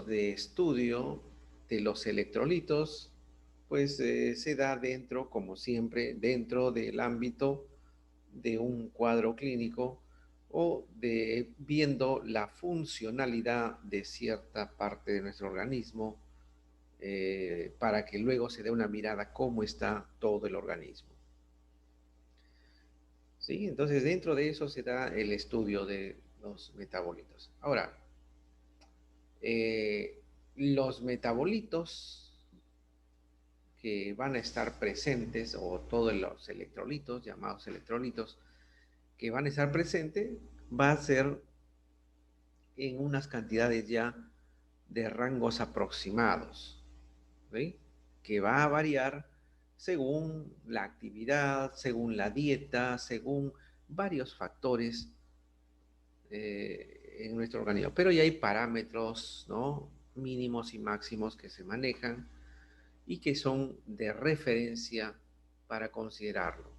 de estudio de los electrolitos, pues se da dentro, como siempre, dentro del ámbito de un cuadro clínico o de viendo la funcionalidad de cierta parte de nuestro organismo para que luego se dé una mirada cómo está todo el organismo. ¿Sí? Entonces, dentro de eso se da el estudio de los metabolitos. Ahora, eh, los metabolitos que van a estar presentes, o todos los electrolitos, llamados electrolitos, que van a estar presentes, va a ser en unas cantidades ya de rangos aproximados, ¿sí? Que va a variar según la actividad, según la dieta, según varios factores en nuestro organismo. Pero ya hay parámetros, ¿no? Mínimos y máximos que se manejan y que son de referencia para considerarlo.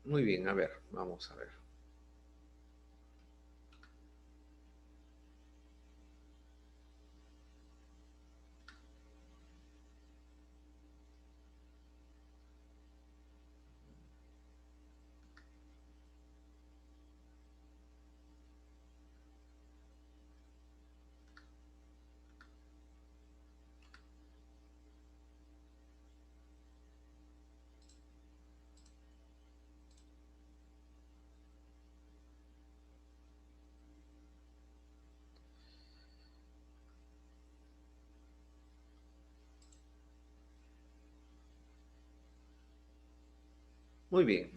Muy bien, a ver, vamos a ver. Muy bien.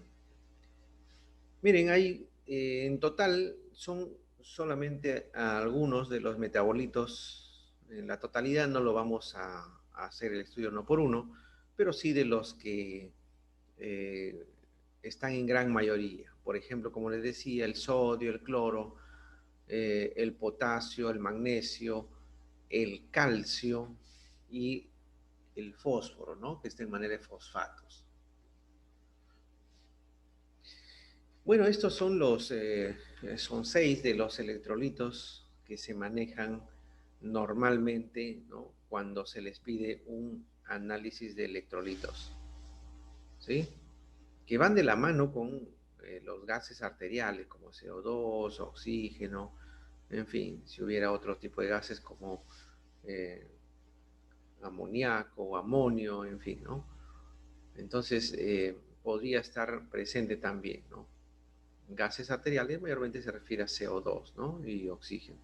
Miren, hay en total son solamente algunos de los metabolitos. En la totalidad no lo vamos a hacer el estudio uno por uno, pero sí de los que eh, están en gran mayoría. Por ejemplo, como les decía, el sodio, el cloro, el potasio, el magnesio, el calcio y el fósforo, ¿no? Que está en manera de fosfatos. Bueno, estos son son 6 de los electrolitos que se manejan normalmente, ¿no? Cuando se les pide un análisis de electrolitos, ¿sí? Que van de la mano con los gases arteriales como CO2, oxígeno, en fin, si hubiera otro tipo de gases como eh, amoníaco o amonio, en fin, ¿no? Entonces, podría estar presente también, ¿no? Gases arteriales mayormente se refiere a CO2, ¿no? Y oxígeno.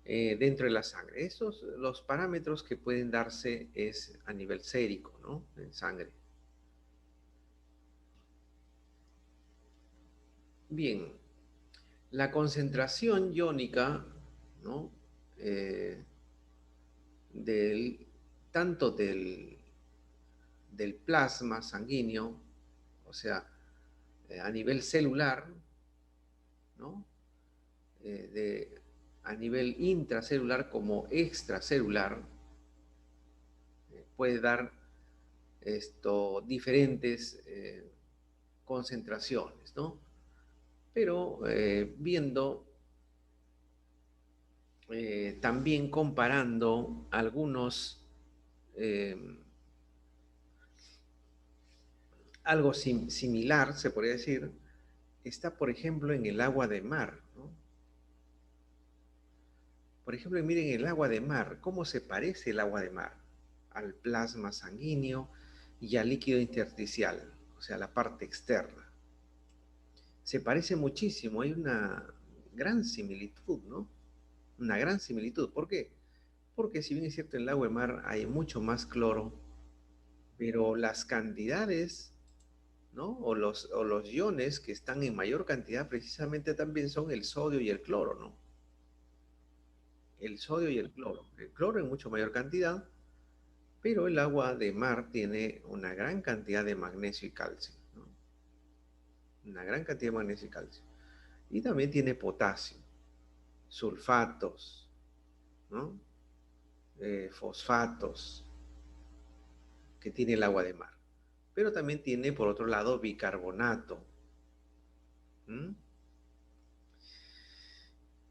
Dentro de la sangre. Estos, los parámetros que pueden darse es a nivel sérico, ¿no? En sangre. Bien, la concentración iónica, ¿no? Eh, del, tanto del plasma sanguíneo, o sea, a nivel celular, ¿no? De, a nivel intracelular como extracelular, puede dar diferentes concentraciones, ¿no? Pero viendo, también comparando algunos, eh, algo similar, se podría decir, está, por ejemplo, en el agua de mar, ¿no? Por ejemplo, miren el agua de mar, cómo se parece el agua de mar al plasma sanguíneo y al líquido intersticial, o sea, la parte externa. Se parece muchísimo, hay una gran similitud, ¿no? Una gran similitud. ¿Por qué? Porque si bien es cierto en el agua de mar hay mucho más cloro, pero las cantidades, ¿no? O los iones que están en mayor cantidad precisamente también son el sodio y el cloro, ¿no? El sodio y el cloro. El cloro en mucho mayor cantidad, pero el agua de mar tiene una gran cantidad de magnesio y calcio, ¿no? Una gran cantidad de magnesio y calcio. Y también tiene potasio, sulfatos, ¿no? Fosfatos, que tiene el agua de mar. Pero también tiene, por otro lado, bicarbonato. ¿Mm?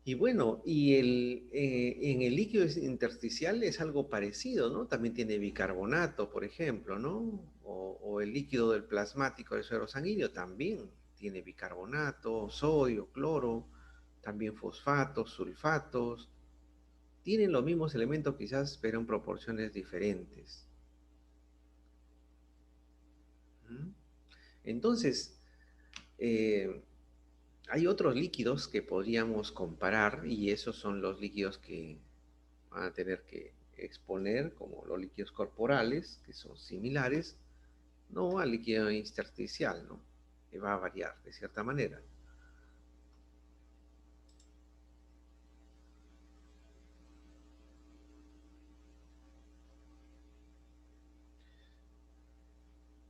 Y bueno, en el líquido intersticial es algo parecido, ¿no? También tiene bicarbonato, por ejemplo, ¿no? O el líquido del plasmático del suero sanguíneo también tiene bicarbonato, sodio, cloro, también fosfatos, sulfatos. Tienen los mismos elementos quizás, pero en proporciones diferentes. ¿Mm? Entonces, eh, hay otros líquidos que podríamos comparar y esos son los líquidos que van a tener que exponer, como los líquidos corporales, que son similares, no al líquido intersticial, ¿no? Que va a variar de cierta manera.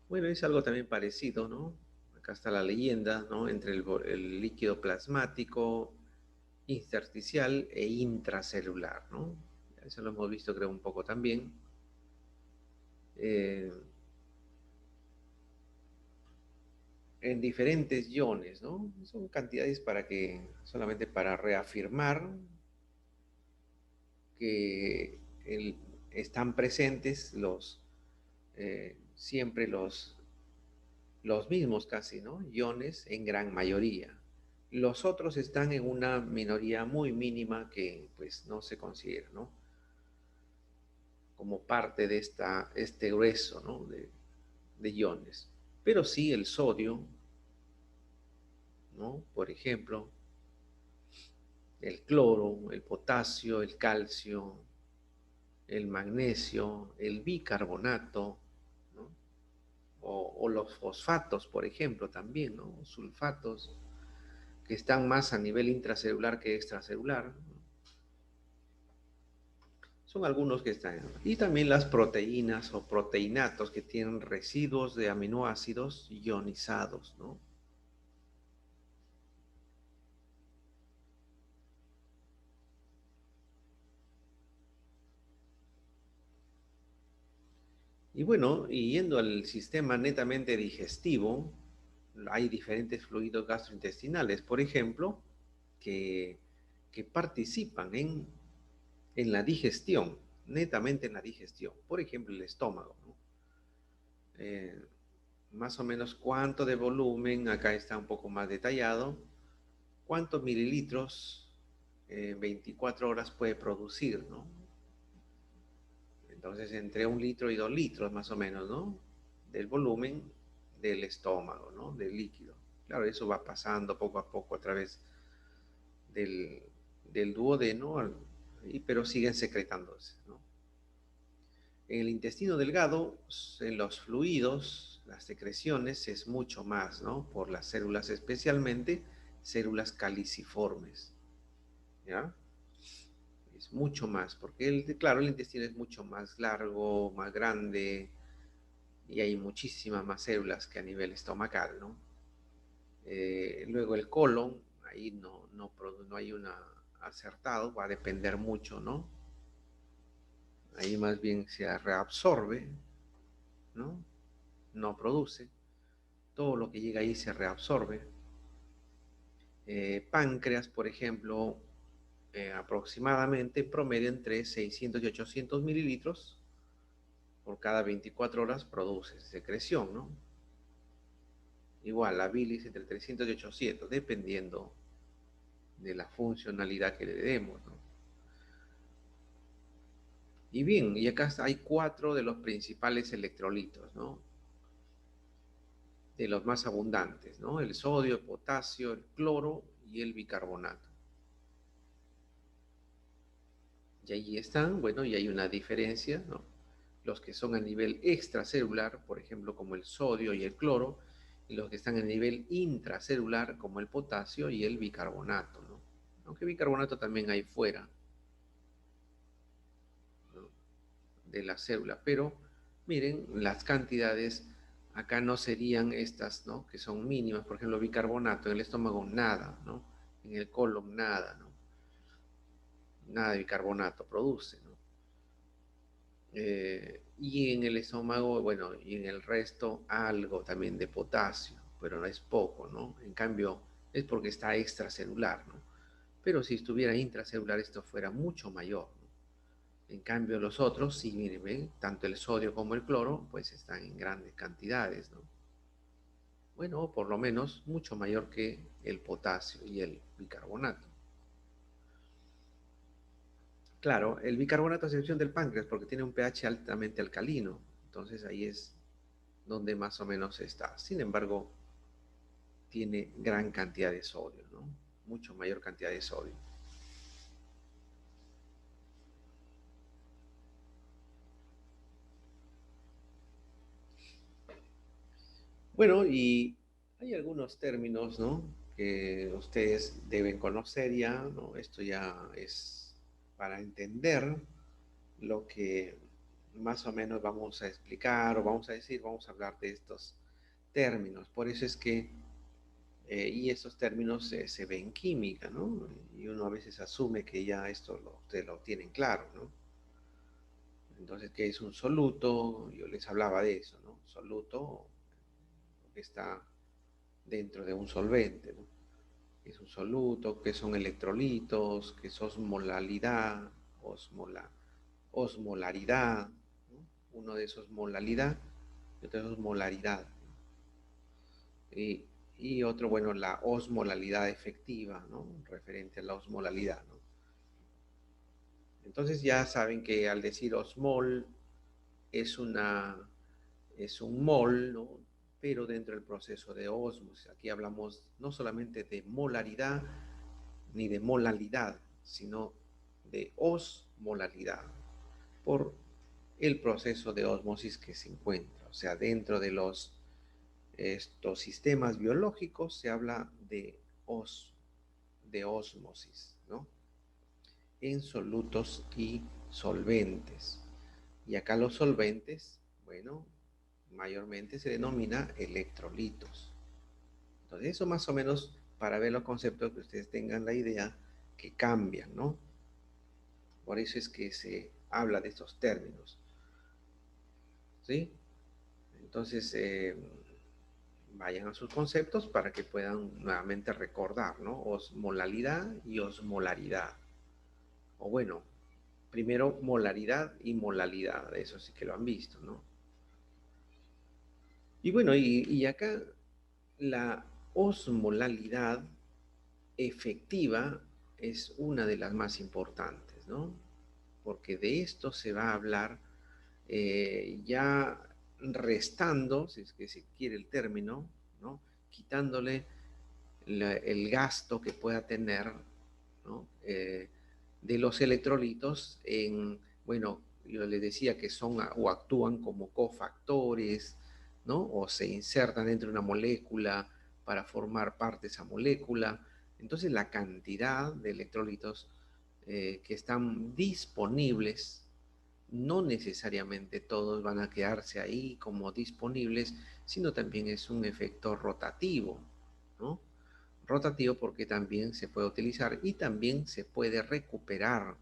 Bueno, es algo también parecido, ¿no? Acá está la leyenda, ¿no? Entre el líquido plasmático, intersticial e intracelular, ¿no? Eso lo hemos visto, creo, un poco también. Eh, en diferentes iones, ¿no? Son cantidades solamente para reafirmar que están presentes siempre los mismos casi, ¿no? Iones en gran mayoría. Los otros están en una minoría muy mínima que pues no se considera, ¿no? Como parte de este grueso, ¿no? De iones. Pero sí el sodio, ¿no? Por ejemplo, el cloro, el potasio, el calcio, el magnesio, el bicarbonato, ¿no? O los fosfatos, por ejemplo, también, ¿no? Sulfatos, que están más a nivel intracelular que extracelular, ¿no? Son algunos que están. Y también las proteínas o proteinatos que tienen residuos de aminoácidos ionizados, ¿no? Y bueno, y yendo al sistema netamente digestivo, hay diferentes fluidos gastrointestinales, por ejemplo, que, que participan en la digestión, netamente en la digestión. Por ejemplo, el estómago, ¿no? Eh, Más o menos cuánto de volumen, acá está un poco más detallado, cuántos mililitros en 24 horas puede producir, ¿no? Entonces, entre 1 litro y 2 litros más o menos, ¿no? Del volumen del estómago, ¿no? Del líquido. Claro, eso va pasando poco a poco a través del, del duodeno, pero siguen secretándose, ¿no? En el intestino delgado, en los fluidos, las secreciones es mucho más, ¿no? Por las células, especialmente células caliciformes, ¿ya? Es mucho más, porque claro, el intestino es mucho más largo, más grande, y hay muchísimas más células que a nivel estomacal, ¿no? Luego el colon, ahí no hay una acertado, va a depender mucho, ¿no? Ahí más bien se reabsorbe, ¿no? No produce. Todo lo que llega ahí se reabsorbe. Páncreas, por ejemplo, aproximadamente promedio entre 600 y 800 mililitros por cada 24 horas produce secreción, ¿no? Igual la bilis entre 300 y 800, dependiendo de la funcionalidad que le demos, ¿no? Y bien, y acá hay 4 de los principales electrolitos, ¿no? De los más abundantes, ¿no? El sodio, el potasio, el cloro y el bicarbonato. Y ahí están, bueno, y hay una diferencia, ¿no? Los que son a nivel extracelular, por ejemplo, como el sodio y el cloro, y los que están a nivel intracelular, como el potasio y el bicarbonato, ¿no? Aunque bicarbonato también hay fuera, ¿no? De la célula, pero miren, las cantidades acá no serían estas, ¿no? Que son mínimas, por ejemplo, bicarbonato en el estómago, nada, ¿no? En el colon nada, ¿no? Nada de bicarbonato produce, ¿no? Y en el estómago, bueno, y en el resto algo también de potasio, pero no es poco, ¿no? En cambio, es porque está extracelular, ¿no? Pero si estuviera intracelular esto fuera mucho mayor, ¿no? En cambio, los otros, si miren, ¿ven? Tanto el sodio como el cloro, pues están en grandes cantidades, ¿no? Bueno, por lo menos mucho mayor que el potasio y el bicarbonato. Claro, el bicarbonato a excepción del páncreas porque tiene un pH altamente alcalino, entonces ahí es donde más o menos está. Sin embargo, tiene gran cantidad de sodio, ¿no? Mucho mayor cantidad de sodio. Bueno, y hay algunos términos, ¿no? Que ustedes deben conocer ya, ¿no? Esto ya es para entender lo que más o menos vamos a explicar o vamos a decir, vamos a hablar de estos términos. Por eso es que, y estos términos se ven en química, ¿no? Y uno a veces asume que ya esto ustedes lo tienen claro, ¿no? Entonces, ¿qué es un soluto? Yo les hablaba de eso, ¿no? Soluto que está dentro de un solvente, ¿no? ¿Qué es un soluto? ¿Qué son electrolitos? ¿Qué es osmolalidad? Osmola, osmolaridad, ¿no? Uno de esos molalidad y otro es molaridad. Y, y otro, bueno, la osmolalidad efectiva, ¿no? Referente a la osmolalidad, ¿no? Entonces ya saben que al decir osmol es una es un mol, ¿no? Pero dentro del proceso de ósmosis. Aquí hablamos no solamente de molaridad ni de molalidad, sino de osmolaridad, por el proceso de ósmosis que se encuentra. O sea, dentro de estos sistemas biológicos se habla de ósmosis, ¿no? En solutos y solventes. Y acá los solventes, bueno, mayormente se denomina electrolitos. Entonces, eso más o menos para ver los conceptos que ustedes tengan la idea que cambian, ¿no? Por eso es que se habla de estos términos, ¿sí? Entonces, vayan a sus conceptos para que puedan nuevamente recordar, ¿no? Osmolalidad y osmolaridad. O bueno, primero molaridad y molalidad, eso sí que lo han visto, ¿no? Y bueno, y acá la osmolalidad efectiva es una de las más importantes, ¿no? Porque de esto se va a hablar ya restando, si es que se quiere el término, ¿no? Quitándole el gasto que pueda tener, ¿no? De los electrolitos en, bueno, yo les decía que son o actúan como cofactores, ¿no? O se insertan dentro de una molécula para formar parte de esa molécula. Entonces la cantidad de electrolitos que están disponibles, no necesariamente todos van a quedarse ahí como disponibles, sino también es un efecto rotativo, ¿no? Rotativo porque también se puede utilizar y también se puede recuperar,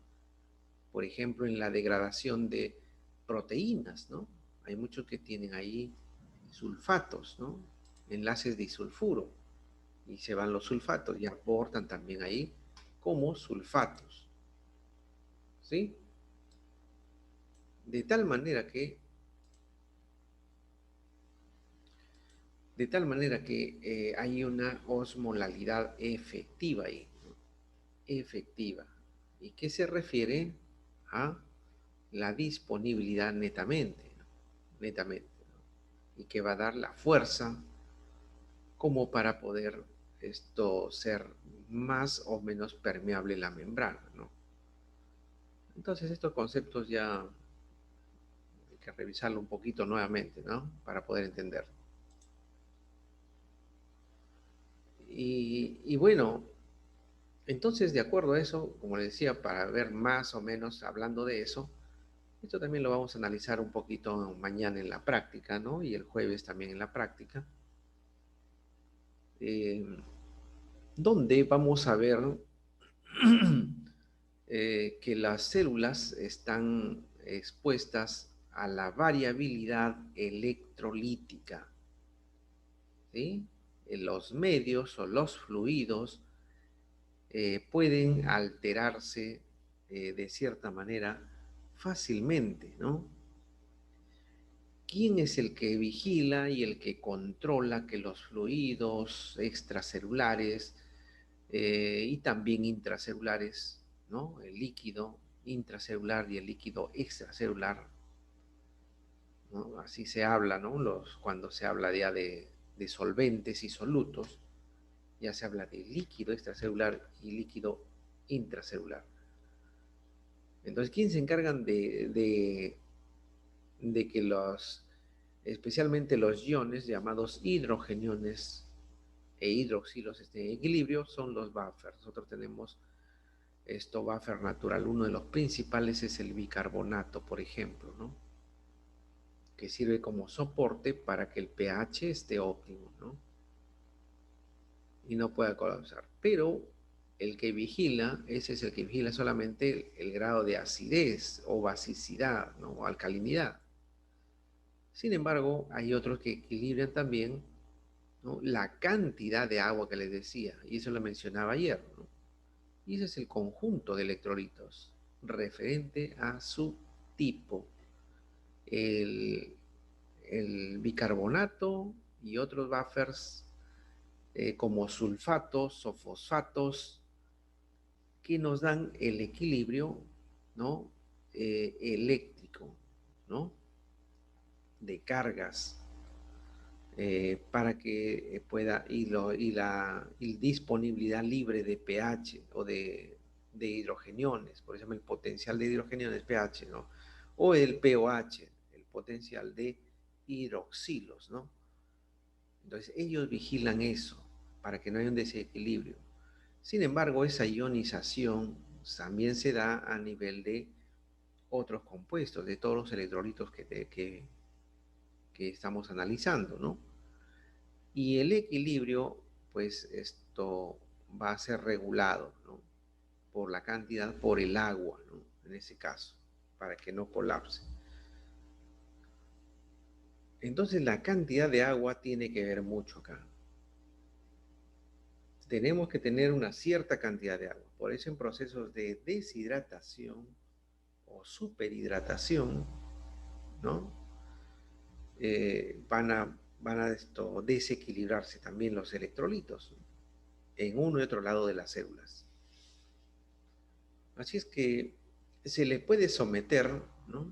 por ejemplo, en la degradación de proteínas, ¿no? Hay muchos que tienen ahí sulfatos, ¿no? Enlaces disulfuro y se van los sulfatos y aportan también ahí como sulfatos, ¿sí? De tal manera que, hay una osmolalidad efectiva ahí, ¿no? Efectiva. ¿Y qué se refiere a la disponibilidad netamente, ¿no? Netamente, ¿no? Y que va a dar la fuerza como para poder esto ser más o menos permeable la membrana, ¿no? Entonces estos conceptos ya hay que revisarlo un poquito nuevamente, ¿no? Para poder entenderlo. Y bueno, entonces de acuerdo a eso, como les decía, para ver más o menos hablando de eso, esto también lo vamos a analizar un poquito mañana en la práctica, ¿no? Y el jueves también en la práctica. Eh, donde vamos a ver que las células están expuestas a la variabilidad electrolítica, ¿sí? Los medios o los fluidos pueden alterarse de cierta manera fácilmente, ¿no? ¿Quién es el que vigila y el que controla que los fluidos extracelulares y también intracelulares, ¿no? El líquido intracelular y el líquido extracelular, ¿no? Así se habla, ¿no? Cuando se habla ya de solventes y solutos, ya se habla de líquido extracelular y líquido intracelular. Entonces, ¿quién se encargan de que especialmente los iones llamados hidrogeniones e hidroxilos estén en equilibrio? Son los buffers. Nosotros tenemos esto buffer natural. Uno de los principales es el bicarbonato, por ejemplo, ¿no? Que sirve como soporte para que el pH esté óptimo, ¿no? Y no pueda colapsar. Pero el que vigila, ese es el que vigila solamente el grado de acidez o basicidad, ¿no? O alcalinidad. Sin embargo, hay otros que equilibran también, ¿no? La cantidad de agua que les decía, y eso lo mencionaba ayer, ¿no? Y ese es el conjunto de electrolitos referente a su tipo. El, el bicarbonato y otros buffers como sulfatos o fosfatos que nos dan el equilibrio, ¿no? Eléctrico, ¿no? De cargas para que pueda y disponibilidad libre de pH o de hidrogeniones, por ejemplo el potencial de hidrogeniones pH, ¿no? O el pOH, el potencial de hidroxilos, ¿no? Entonces ellos vigilan eso para que no haya un desequilibrio. Sin embargo, esa ionización también se da a nivel de otros compuestos, de todos los electrolitos que estamos analizando, ¿no? Y el equilibrio, pues esto va a ser regulado, ¿no? Por la cantidad, por el agua, ¿no? En ese caso, para que no colapse. Entonces la cantidad de agua tiene que ver mucho acá. Tenemos que tener una cierta cantidad de agua. Por eso en procesos de deshidratación o superhidratación, ¿no? Van a desequilibrarse también los electrolitos, ¿no? En uno y otro lado de las células. Así es que se le puede someter, ¿no?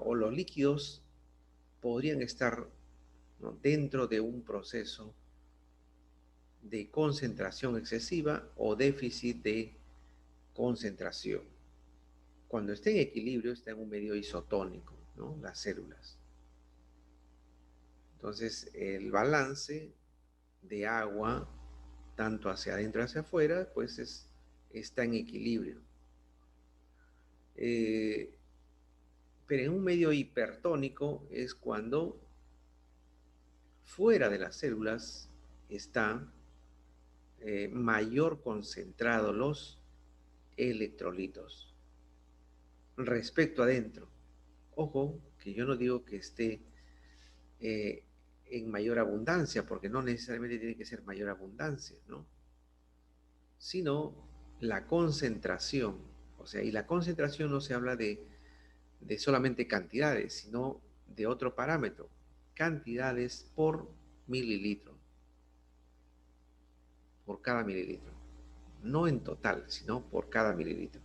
O los líquidos podrían estar, ¿no? Dentro de un proceso de concentración excesiva o déficit de concentración. Cuando esté en equilibrio, está en un medio isotónico, ¿no? Las células. Entonces, el balance de agua, tanto hacia adentro hacia afuera, pues está en equilibrio. Pero en un medio hipertónico es cuando fuera de las células está mayor concentrado los electrolitos respecto adentro. Ojo, que yo no digo que esté en mayor abundancia, porque no necesariamente tiene que ser mayor abundancia, ¿no? Sino la concentración. O sea, y la concentración no se habla de solamente cantidades, sino de otro parámetro, cantidades por mililitro, por cada mililitro. No en total, sino por cada mililitro.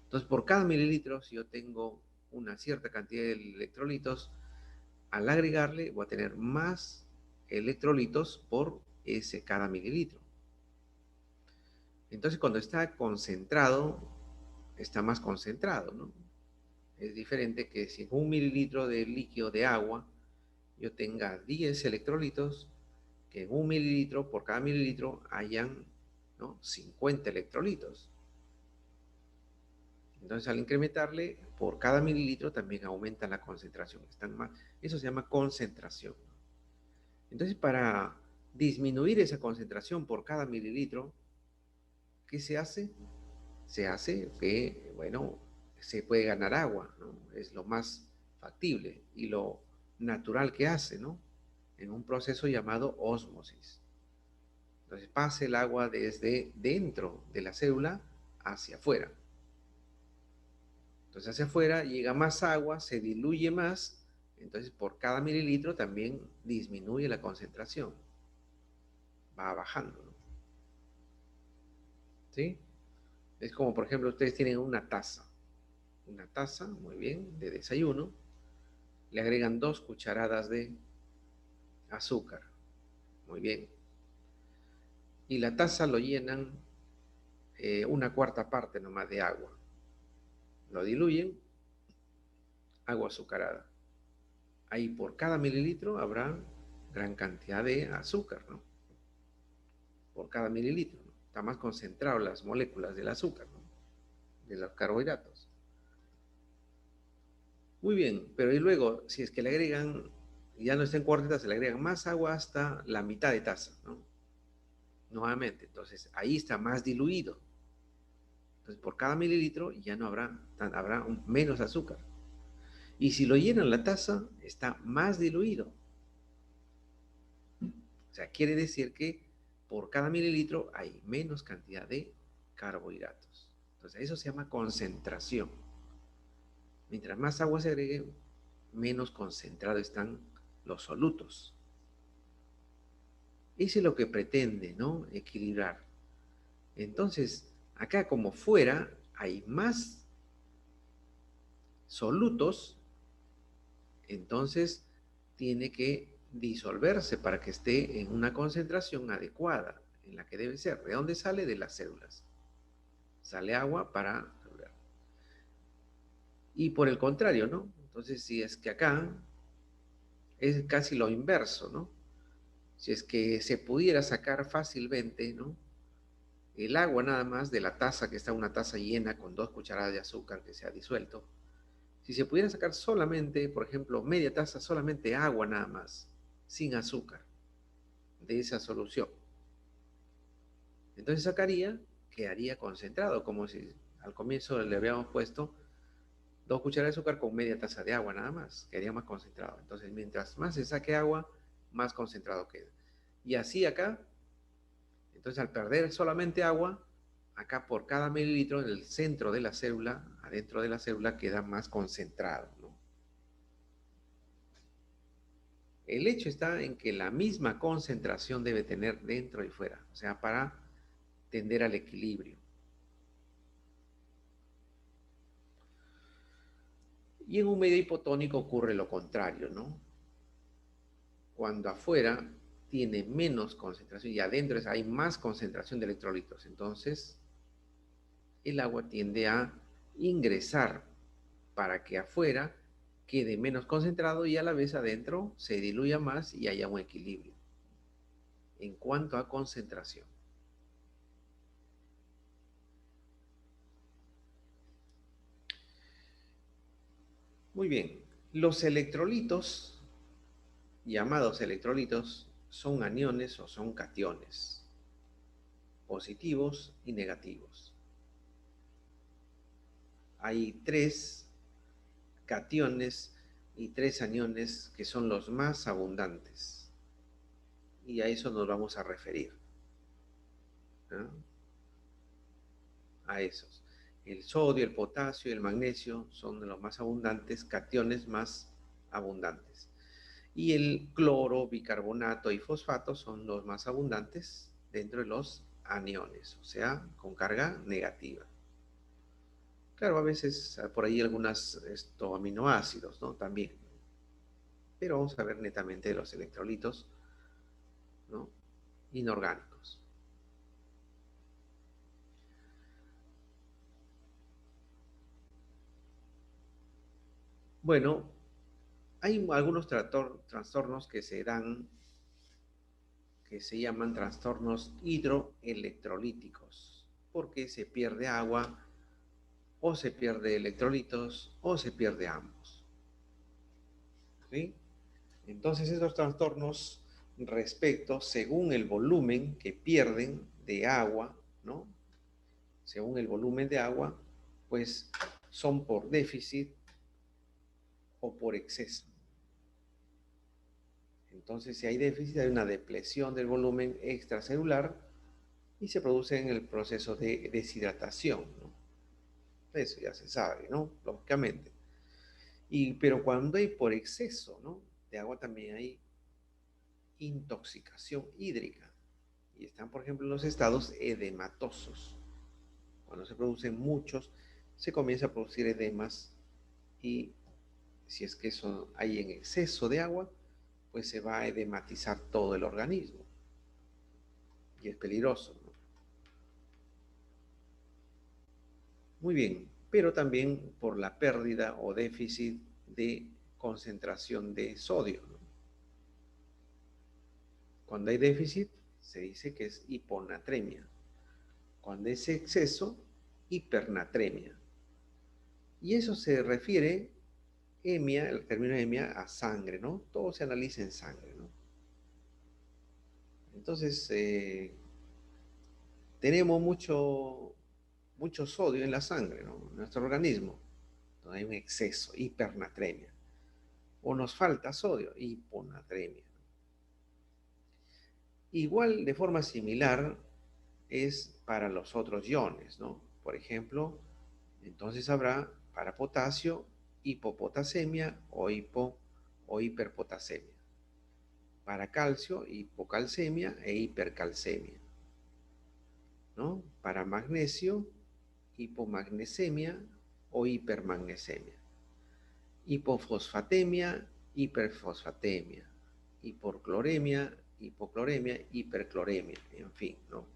Entonces, por cada mililitro, si yo tengo una cierta cantidad de electrolitos, al agregarle voy a tener más electrolitos por ese cada mililitro. Entonces, cuando está concentrado, está más concentrado, ¿no? Es diferente que si en un mililitro de líquido de agua yo tenga 10 electrolitos, que en un mililitro, por cada mililitro, hayan, ¿no? 50 electrolitos. Entonces, al incrementarle, por cada mililitro también aumenta la concentración. Eso se llama concentración. Entonces, para disminuir esa concentración por cada mililitro, ¿qué se hace? Se hace que, bueno, se puede ganar agua, ¿no? Es lo más factible y lo natural que hace, ¿no? En un proceso llamado ósmosis. Entonces pasa el agua desde dentro de la célula hacia afuera. Entonces hacia afuera llega más agua, se diluye más, entonces por cada mililitro también disminuye la concentración, va bajando, ¿no? ¿Sí? Es como, por ejemplo, ustedes tienen una taza, muy bien, de desayuno, le agregan 2 cucharadas de azúcar, muy bien, y la taza lo llenan una cuarta parte nomás de agua, lo diluyen, agua azucarada. Ahí por cada mililitro habrá gran cantidad de azúcar, ¿no? Por cada mililitro, ¿no? Está más concentrado las moléculas del azúcar, ¿no? De los carbohidratos. Muy bien, pero y luego, si es que le agregan, ya no está en cuarta taza, le agregan más agua hasta la mitad de taza, ¿no? Nuevamente, entonces ahí está más diluido. Entonces por cada mililitro ya no habrá menos azúcar. Y si lo llenan la taza, está más diluido. O sea, quiere decir que por cada mililitro hay menos cantidad de carbohidratos. Entonces, eso se llama concentración. Mientras más agua se agregue, menos concentrados están los solutos. Eso es lo que pretende, ¿no? Equilibrar. Entonces, acá como fuera, hay más solutos, entonces tiene que disolverse para que esté en una concentración adecuada, en la que debe ser. ¿De dónde sale? De las células. Sale agua para resolver. Y por el contrario, ¿no? Entonces, si es que acá es casi lo inverso, ¿no? Si es que se pudiera sacar fácilmente, ¿no? El agua nada más de la taza, que está una taza llena con 2 cucharadas de azúcar que se ha disuelto, si se pudiera sacar solamente, por ejemplo, media taza, solamente agua nada más, sin azúcar, de esa solución, entonces sacaría, quedaría concentrado, como si al comienzo le habíamos puesto 2 cucharadas de azúcar con media taza de agua nada más, quedaría más concentrado. Entonces, mientras más se saque agua, más concentrado queda. Y así acá, entonces al perder solamente agua, acá por cada mililitro en el centro de la célula, adentro de la célula, queda más concentrado, ¿no? El hecho está en que la misma concentración debe tener dentro y fuera, o sea, para tender al equilibrio. Y en un medio hipotónico ocurre lo contrario, ¿no? Cuando afuera tiene menos concentración y adentro hay más concentración de electrolitos, entonces el agua tiende a ingresar para que afuera quede menos concentrado y a la vez adentro se diluya más y haya un equilibrio en cuanto a concentración. Muy bien, los electrolitos, llamados electrolitos, son aniones o son cationes, positivos y negativos. Hay 3 cationes y 3 aniones que son los más abundantes. Y a eso nos vamos a referir, ¿no? A esos. El sodio, el potasio y el magnesio son de los más abundantes, cationes más abundantes. Y el cloro, bicarbonato y fosfato son los más abundantes dentro de los aniones, o sea, con carga negativa. Claro, a veces por ahí algunos aminoácidos, ¿no? También. Pero vamos a ver netamente de los electrolitos, ¿no? Inorgánicos. Bueno, hay algunos trastornos que se dan, que se llaman trastornos hidroelectrolíticos, porque se pierde agua, o se pierde electrolitos, o se pierde ambos. ¿Sí? Entonces, esos trastornos respecto, según el volumen que pierden de agua, ¿no? Según el volumen de agua, pues son por déficit o por exceso. Entonces, si hay déficit, hay una depresión del volumen extracelular y se produce en el proceso de deshidratación, ¿no? Eso ya se sabe, ¿no? Lógicamente. Pero cuando hay por exceso, ¿no? De agua también hay intoxicación hídrica. Y están, por ejemplo, los estados edematosos. Cuando se producen muchos, se comienza a producir edemas y si es que eso hay en exceso de agua, pues se va a edematizar todo el organismo y es peligroso, ¿no? Muy bien, pero también por la pérdida o déficit de concentración de sodio, ¿no? Cuando hay déficit, se dice que es hiponatremia. Cuando es exceso, hipernatremia. Y eso se refiere, hemia, el término hemia, a sangre, ¿no? Todo se analiza en sangre, ¿no? Entonces, tenemos mucho sodio en la sangre, ¿no? En nuestro organismo. Entonces hay un exceso, hipernatremia. O nos falta sodio, hiponatremia. Igual, de forma similar, es para los otros iones, ¿no? Por ejemplo, entonces habrá para potasio hipopotasemia o hiperpotasemia. Para calcio, hipocalcemia e hipercalcemia, ¿no? Para magnesio, hipomagnesemia o hipermagnesemia. Hipofosfatemia, hiperfosfatemia. Hipocloremia, hipocloremia, hipercloremia, en fin, ¿no?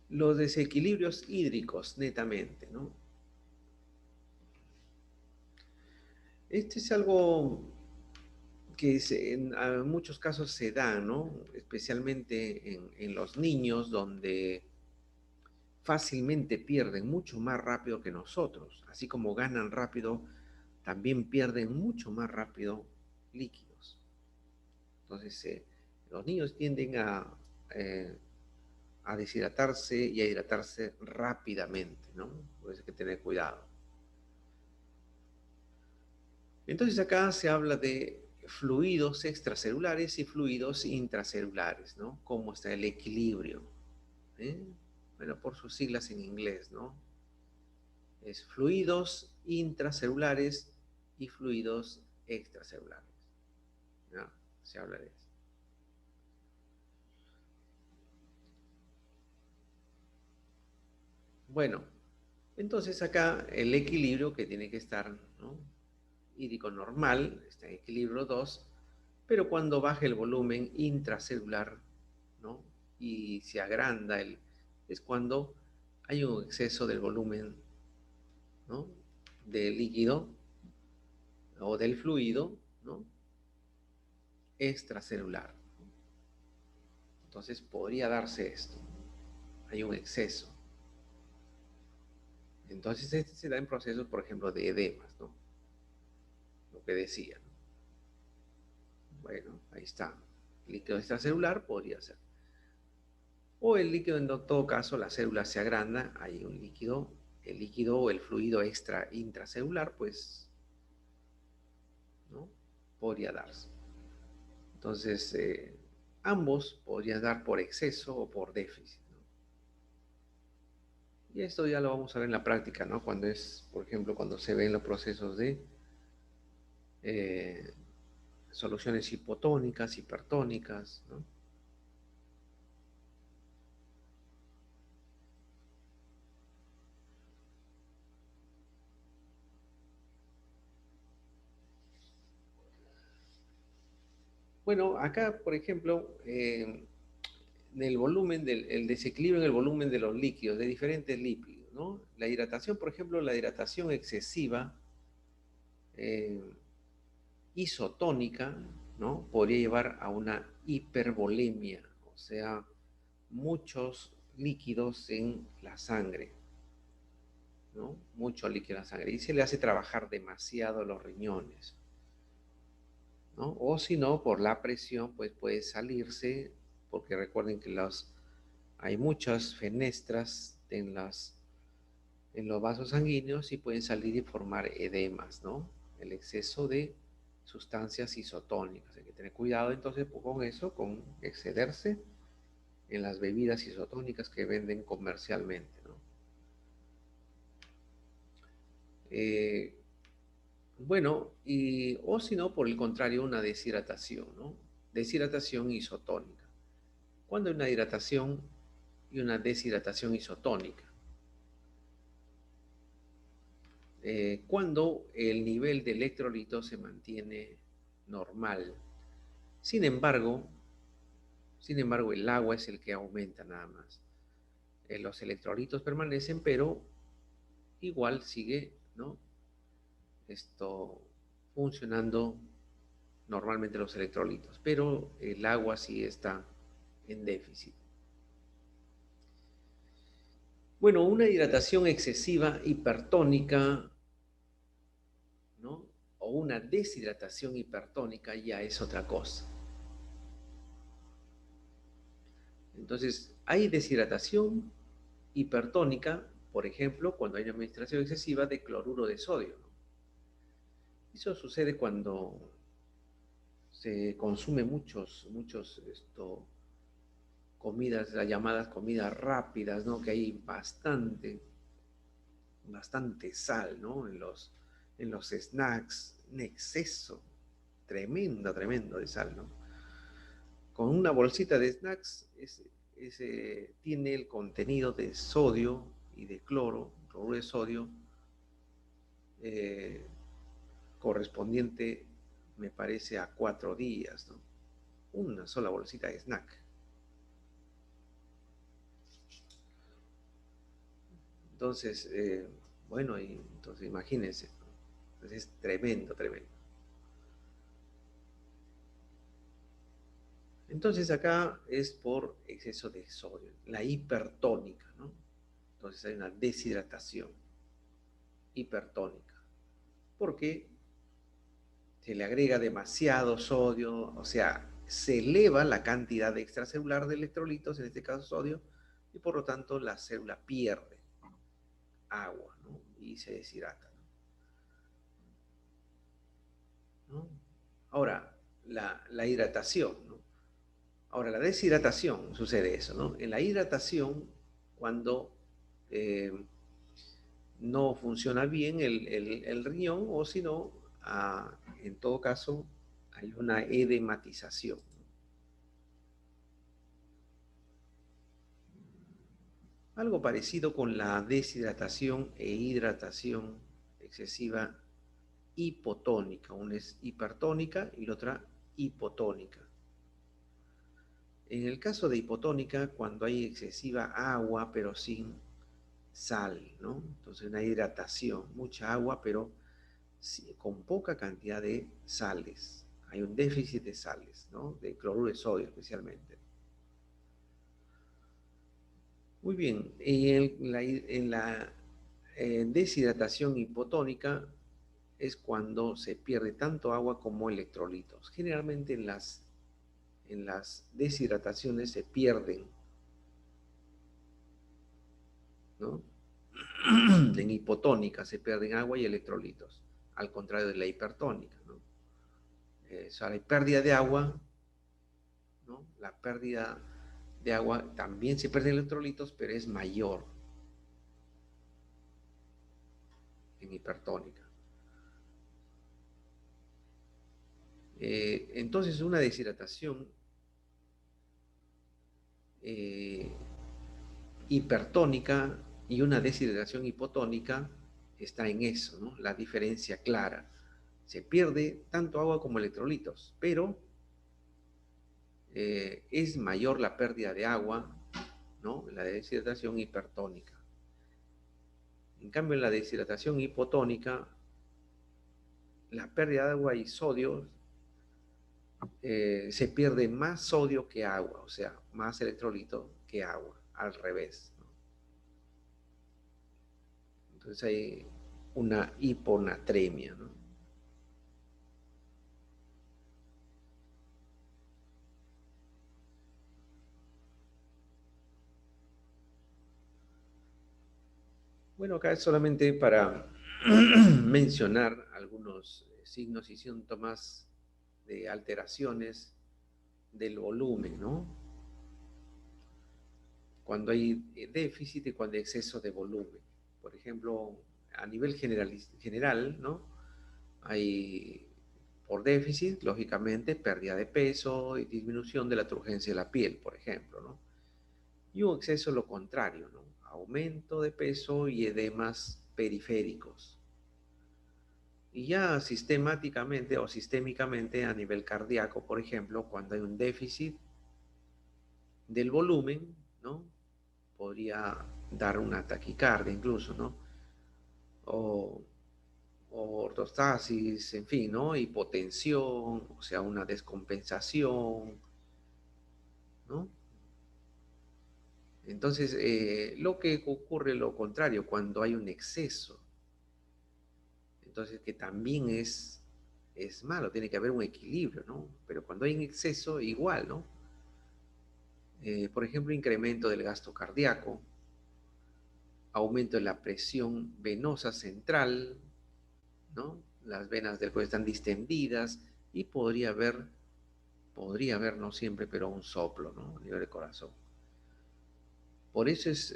Los desequilibrios hídricos, netamente, ¿no? Este es algo que en muchos casos se da, ¿no? Especialmente en los niños, donde fácilmente pierden mucho más rápido que nosotros. Así como ganan rápido, también pierden mucho más rápido líquidos. Entonces, los niños tienden eh, a deshidratarse y a hidratarse rápidamente, ¿no? Por eso hay que tener cuidado. Entonces acá se habla de fluidos extracelulares y fluidos intracelulares, ¿no? Cómo está el equilibrio, ¿eh? Bueno, por sus siglas en inglés, ¿no? Es fluidos intracelulares y fluidos extracelulares, ¿no? Se habla de eso. Bueno, entonces acá el equilibrio que tiene que estar, ¿no? Hídrico normal, está en equilibrio 2, pero cuando baja el volumen intracelular, ¿no? Y se agranda, es cuando hay un exceso del volumen, ¿no? Del líquido o del fluido, ¿no? Extracelular. Entonces podría darse esto. Hay un exceso. Entonces este se da en procesos, por ejemplo, de edemas, ¿no? Lo que decía, ¿no? Bueno, ahí está. Líquido extracelular podría ser. O el líquido, en todo caso, la célula se agranda, hay un líquido, el líquido o el fluido intracelular, pues, ¿no? Podría darse. Entonces, ambos podrían dar por exceso o por déficit, ¿no? Y esto ya lo vamos a ver en la práctica, ¿no? Cuando es, por ejemplo, cuando se ven los procesos de eh, soluciones hipotónicas, hipertónicas, ¿no? Bueno, acá, por ejemplo, el volumen el desequilibrio en el volumen de los líquidos, de diferentes lípidos, ¿no? La hidratación, por ejemplo, la hidratación excesiva, eh, isotónica, ¿no? Podría llevar a una hipervolemia, o sea, muchos líquidos en la sangre, ¿no? Mucho líquido en la sangre y se le hace trabajar demasiado los riñones, ¿no? O si no, por la presión, pues puede salirse, porque recuerden que hay muchas fenestras en los vasos sanguíneos y pueden salir y formar edemas, ¿no? El exceso de sustancias isotónicas. Hay que tener cuidado entonces con eso, con excederse en las bebidas isotónicas que venden comercialmente, ¿no? Eh, bueno, o si no, por el contrario, una deshidratación, ¿no? Deshidratación isotónica. Cuando hay una hidratación y una deshidratación isotónica, cuando el nivel de electrolitos se mantiene normal. Sin embargo, el agua es el que aumenta nada más. Los electrolitos permanecen, pero igual sigue, ¿no? Esto funcionando normalmente los electrolitos, pero el agua sí está en déficit. Bueno, una hidratación excesiva hipertónica, ¿no? O una deshidratación hipertónica ya es otra cosa. Entonces, hay deshidratación hipertónica, por ejemplo, cuando hay una administración excesiva de cloruro de sodio, ¿no? Eso sucede cuando se consume muchos comidas, las llamadas comidas rápidas, ¿no? Que hay bastante sal, ¿no? En los snacks, un exceso tremendo de sal, ¿no? Con una bolsita de snacks tiene el contenido de sodio y de cloruro de sodio, eh, correspondiente, me parece, a 4 días, ¿no? Una sola bolsita de snack. Entonces, bueno, entonces imagínense, ¿no? Entonces es tremendo. Entonces acá es por exceso de sodio, la hipertónica, ¿no? Entonces hay una deshidratación hipertónica, porque se le agrega demasiado sodio, o sea, se eleva la cantidad extracelular de electrolitos, en este caso sodio, y por lo tanto la célula pierde agua, ¿no? Y se deshidrata, ¿no? Ahora, la hidratación, ¿no? Ahora, la deshidratación, sucede eso, ¿no? En la hidratación, cuando eh, no funciona bien el riñón, o si no, en todo caso, hay una edematización. Algo parecido con la deshidratación e hidratación excesiva hipotónica. Una es hipertónica y la otra hipotónica. En el caso de hipotónica, cuando hay excesiva agua pero sin sal, ¿no? Entonces una hidratación, mucha agua pero con poca cantidad de sales. Hay un déficit de sales, ¿no? De cloruro de sodio especialmente. Muy bien, y en la deshidratación hipotónica es cuando se pierde tanto agua como electrolitos. Generalmente en las deshidrataciones se pierden, ¿no? En hipotónica se pierden agua y electrolitos, al contrario de la hipertónica, ¿no? O sea, hay pérdida de agua, ¿no? La pérdida de agua también se pierden electrolitos, pero es mayor en hipertónica. Entonces, una deshidratación eh, hipertónica y una deshidratación hipotónica está en eso, ¿no? La diferencia clara. Se pierde tanto agua como electrolitos, pero es mayor la pérdida de agua, ¿no? La deshidratación hipertónica. En cambio, en la deshidratación hipotónica, la pérdida de agua y sodio, se pierde más sodio que agua, o sea, más electrolito que agua, al revés, ¿no? Entonces hay una hiponatremia, ¿no? Bueno, acá es solamente para mencionar algunos signos y síntomas de alteraciones del volumen, ¿no? Cuando hay déficit y cuando hay exceso de volumen. Por ejemplo, a nivel general, ¿no? Hay, por déficit, lógicamente, pérdida de peso y disminución de la turgencia de la piel, por ejemplo, ¿no? Y un exceso lo contrario, ¿no? Aumento de peso y edemas periféricos. Y ya sistemáticamente o sistémicamente a nivel cardíaco, por ejemplo, cuando hay un déficit del volumen, ¿no? Podría dar una taquicardia incluso, ¿no? O, o ortostasis, en fin, ¿no? Hipotensión, o sea, una descompensación, ¿no? Entonces, lo que ocurre lo contrario, cuando hay un exceso, entonces que también es malo, tiene que haber un equilibrio, ¿no? Pero cuando hay un exceso, igual, ¿no? Por ejemplo, incremento del gasto cardíaco, aumento de la presión venosa central, ¿no? Las venas del cuello están distendidas y podría haber, no siempre, pero un soplo, ¿no? A nivel del corazón. Por eso es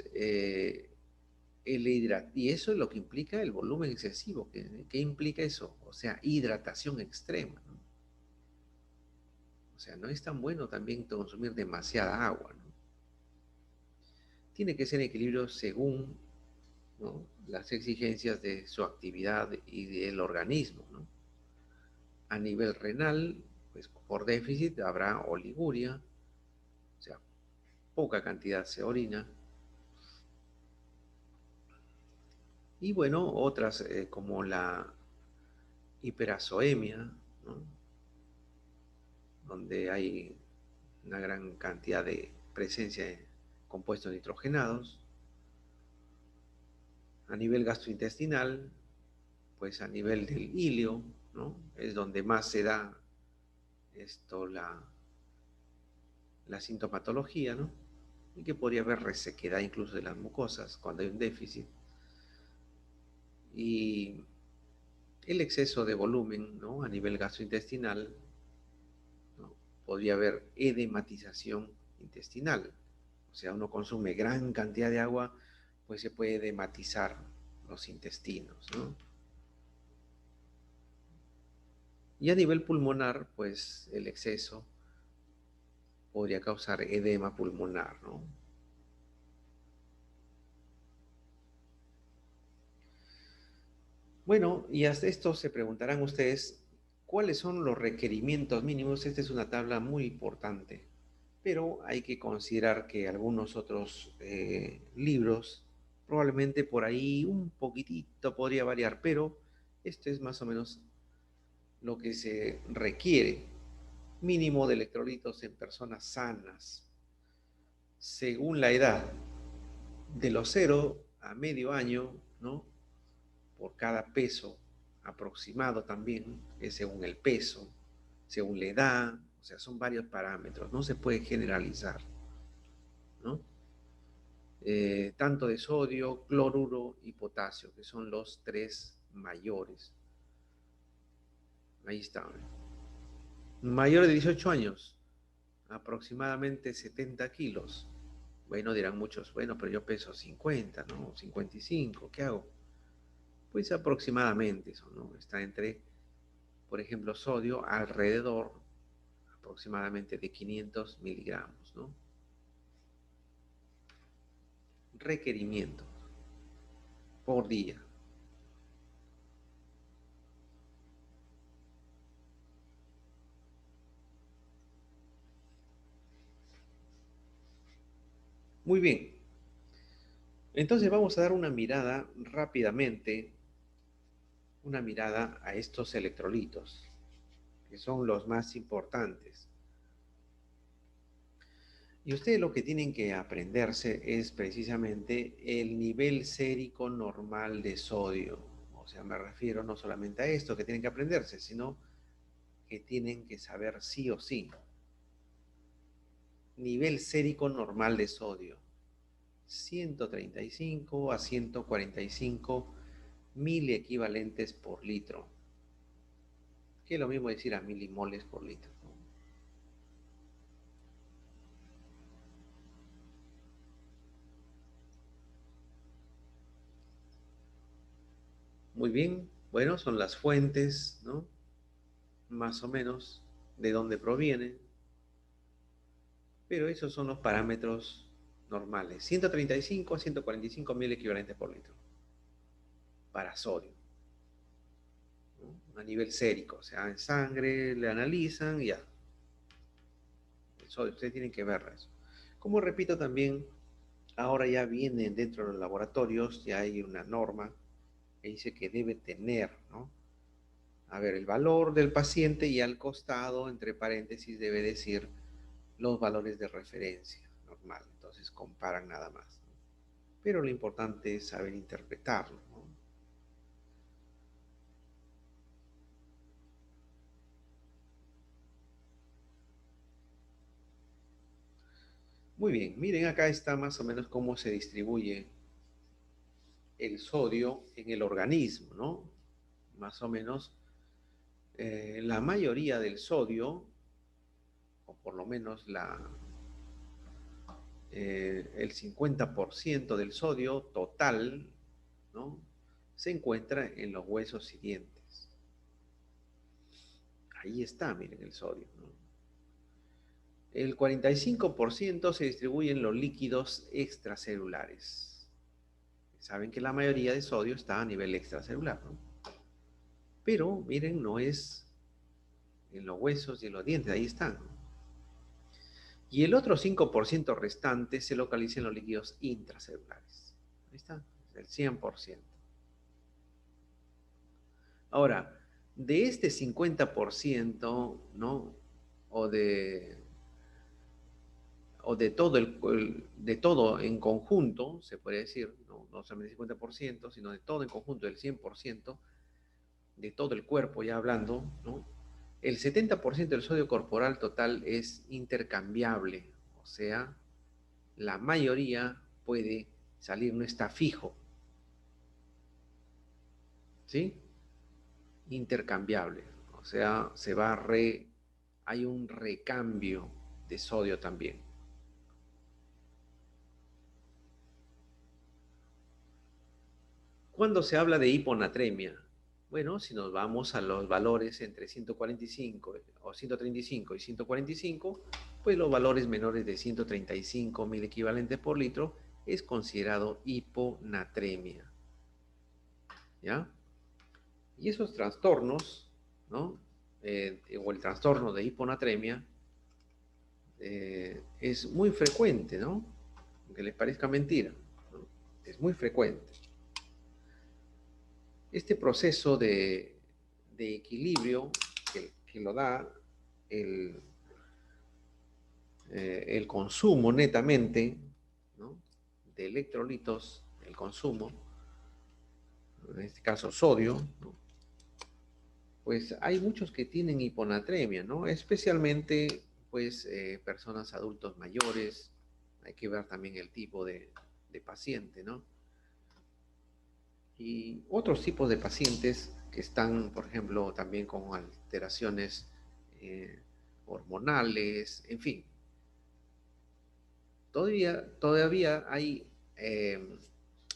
y eso es lo que implica el volumen excesivo. ¿Qué implica eso? O sea, hidratación extrema, ¿no? O sea, no es tan bueno también consumir demasiada agua, ¿no? Tiene que ser equilibrio según, ¿no? Las exigencias de su actividad y del organismo, ¿no? A nivel renal, pues por déficit habrá oliguria, o sea, poca cantidad se orina. Y bueno, otras como la hiperazoemia, ¿no? Donde hay una gran cantidad de presencia de compuestos nitrogenados. A nivel gastrointestinal, pues a nivel del ilio, ¿no? Es donde más se da esto, la sintomatología, ¿no? Y que podría haber resequedad incluso de las mucosas cuando hay un déficit. Y el exceso de volumen, ¿no? A nivel gastrointestinal, ¿no? Podría haber edematización intestinal. O sea, uno consume gran cantidad de agua, pues se puede edematizar los intestinos, ¿no? Y a nivel pulmonar, pues el exceso podría causar edema pulmonar, ¿no? Bueno, y hasta esto se preguntarán ustedes, ¿cuáles son los requerimientos mínimos? Esta es una tabla muy importante, pero hay que considerar que algunos otros libros, probablemente por ahí un poquitito podría variar, pero esto es más o menos lo que se requiere. Mínimo de electrolitos en personas sanas, según la edad, de los 0 a medio año, ¿no? Por cada peso aproximado también, es según el peso, según la edad, o sea, son varios parámetros, no se puede generalizar, ¿no? Tanto de sodio, cloruro y potasio, que son los tres mayores. Ahí está. Mayor de 18 años, aproximadamente 70 kilos. Bueno, dirán muchos, bueno, pero yo peso 50, ¿no? 55, ¿qué hago? Pues aproximadamente eso, ¿no? Está entre, por ejemplo, sodio alrededor aproximadamente de 500 miligramos, ¿no? Requerimiento por día. Muy bien, entonces vamos a dar una mirada rápidamente, una mirada a estos electrolitos, que son los más importantes. Y ustedes lo que tienen que aprenderse es precisamente el nivel sérico normal de sodio. O sea, me refiero no solamente a esto que tienen que aprenderse, sino que tienen que saber sí o sí. Nivel sérico normal de sodio. 135 a 145 mil equivalentes por litro. Que es lo mismo decir a milimoles por litro, ¿no? Muy bien, bueno, son las fuentes, ¿no? Más o menos de dónde provienen, pero esos son los parámetros normales. 135 a 145 mil equivalentes por litro para sodio, ¿no? A nivel sérico, o sea, en sangre le analizan y ya. El sodio, ustedes tienen que ver eso. Como repito también, ahora ya vienen dentro de los laboratorios, ya hay una norma que dice que debe tener, ¿no? A ver, el valor del paciente y al costado, entre paréntesis, debe decir los valores de referencia normal. Entonces comparan nada más, ¿no? Pero lo importante es saber interpretarlo, ¿no? Muy bien, miren acá está más o menos cómo se distribuye el sodio en el organismo, ¿no? Más o menos la mayoría del sodio, o por lo menos el 50% del sodio total, ¿no? Se encuentra en los huesos y dientes. Ahí está, miren el sodio, ¿no? El 45% se distribuye en los líquidos extracelulares. Saben que la mayoría de sodio está a nivel extracelular, ¿no? Pero, miren, no es en los huesos y en los dientes, ahí están, ¿no? Y el otro 5% restante se localiza en los líquidos intracelulares. Ahí está, el 100%. Ahora, de este 50%, ¿no? O de, o de todo, de todo en conjunto, se puede decir, no solamente el 50%, sino de todo en conjunto, del 100%, de todo el cuerpo ya hablando, ¿no? El 70% del sodio corporal total es intercambiable, o sea, la mayoría puede salir, no está fijo, ¿sí? Intercambiable, o sea, hay un recambio de sodio también. Cuando se habla de hiponatremia, bueno, si nos vamos a los valores entre 145 o 135 y 145, pues los valores menores de 135 mil equivalentes por litro es considerado hiponatremia, ¿ya? Y esos trastornos, ¿no? O el trastorno de hiponatremia es muy frecuente, ¿no? Aunque les parezca mentira, ¿no? Es muy frecuente. Este proceso de equilibrio que lo da el, el consumo netamente, ¿no? De electrolitos, el consumo, en este caso sodio, ¿no? Pues hay muchos que tienen hiponatremia, ¿no? Especialmente, pues, personas adultos mayores, hay que ver también el tipo de paciente, ¿no? Y otros tipos de pacientes que están, por ejemplo, también con alteraciones eh, hormonales, en fin. Todavía hay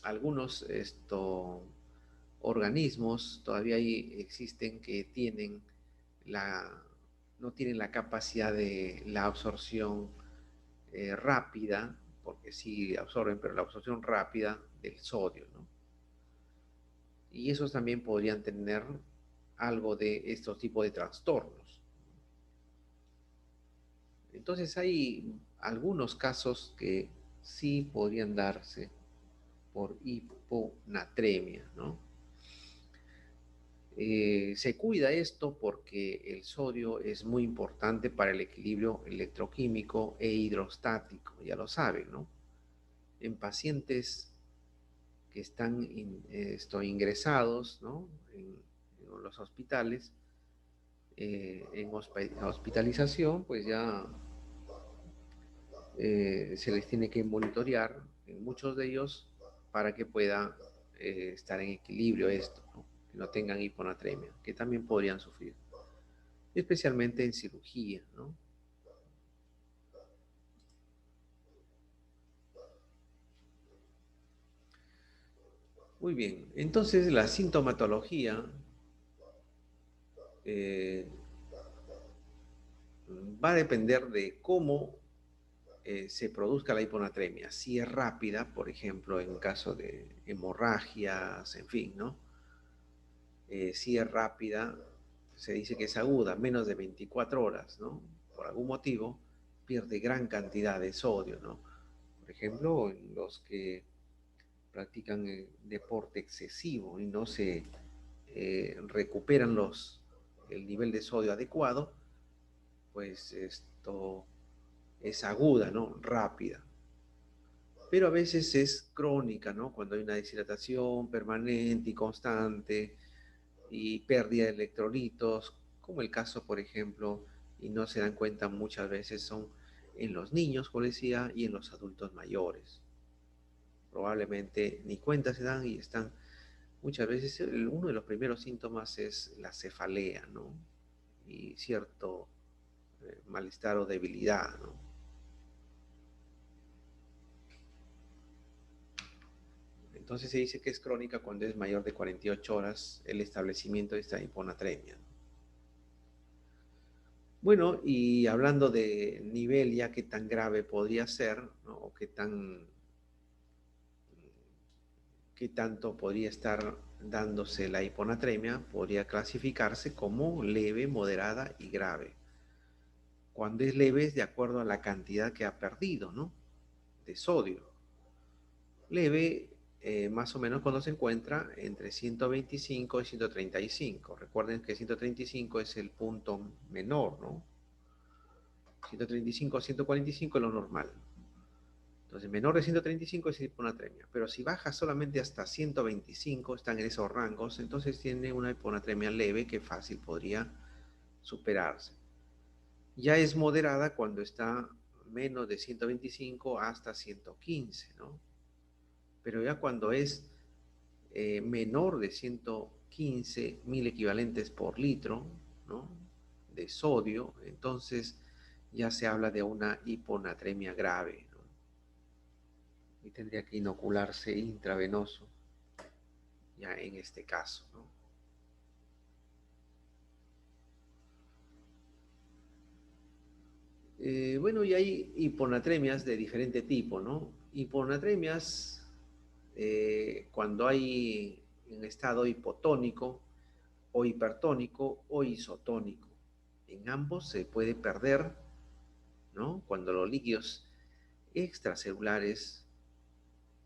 algunos organismos, existen que la, no tienen la capacidad de la absorción rápida, porque sí absorben, pero la absorción rápida del sodio, ¿no? Y esos también podrían tener algo de estos tipos de trastornos. Entonces hay algunos casos que sí podrían darse por hiponatremia, ¿no? Se cuida esto porque el sodio es muy importante para el equilibrio electroquímico e hidrostático, ya lo saben, ¿no? En pacientes que están ingresados, ¿no? En los hospitales, en hospitalización, pues ya se les tiene que monitorear en muchos de ellos para que pueda estar en equilibrio esto, ¿no? Que no tengan hiponatremia, que también podrían sufrir, especialmente en cirugía, ¿no? Muy bien, entonces la sintomatología eh, va a depender de cómo se produzca la hiponatremia. Si es rápida, por ejemplo, en caso de hemorragias, en fin, ¿no? Si es rápida, se dice que es aguda, menos de 24 horas, ¿no? Por algún motivo, pierde gran cantidad de sodio, ¿no? Por ejemplo, en los que practican deporte excesivo y no se recuperan el nivel de sodio adecuado, pues esto es aguda, ¿no? Rápida. Pero a veces es crónica, ¿no? Cuando hay una deshidratación permanente y constante y pérdida de electrolitos, como el caso, por ejemplo, y no se dan cuenta muchas veces, son en los niños, como decía, y en los adultos mayores. Probablemente ni cuenta se dan y están muchas veces, uno de los primeros síntomas es la cefalea, ¿no? Y cierto malestar o debilidad, ¿no? Entonces se dice que es crónica cuando es mayor de 48 horas el establecimiento de esta hiponatremia. Bueno, y hablando de nivel, ya qué tan grave podría ser, ¿no? O qué tanto podría estar dándose la hiponatremia, podría clasificarse como leve, moderada y grave. Cuando es leve es de acuerdo a la cantidad que ha perdido, ¿no? De sodio. Leve, más o menos cuando se encuentra entre 125 y 135. Recuerden que 135 es el punto menor, ¿no? 135 a 145 es lo normal. Entonces, menor de 135 es hiponatremia. Pero si baja solamente hasta 125, están en esos rangos, entonces tiene una hiponatremia leve que fácil podría superarse. Ya es moderada cuando está menos de 125 hasta 115, ¿no? Pero ya cuando es menor de 115 mil equivalentes por litro, ¿no? De sodio, entonces ya se habla de una hiponatremia grave, ¿no? Y tendría que inocularse intravenoso, ya en este caso, ¿no? Bueno, y hay hiponatremias de diferente tipo, ¿no? Hiponatremias cuando hay en estado hipotónico o hipertónico o isotónico. En ambos se puede perder, ¿no? Cuando los líquidos extracelulares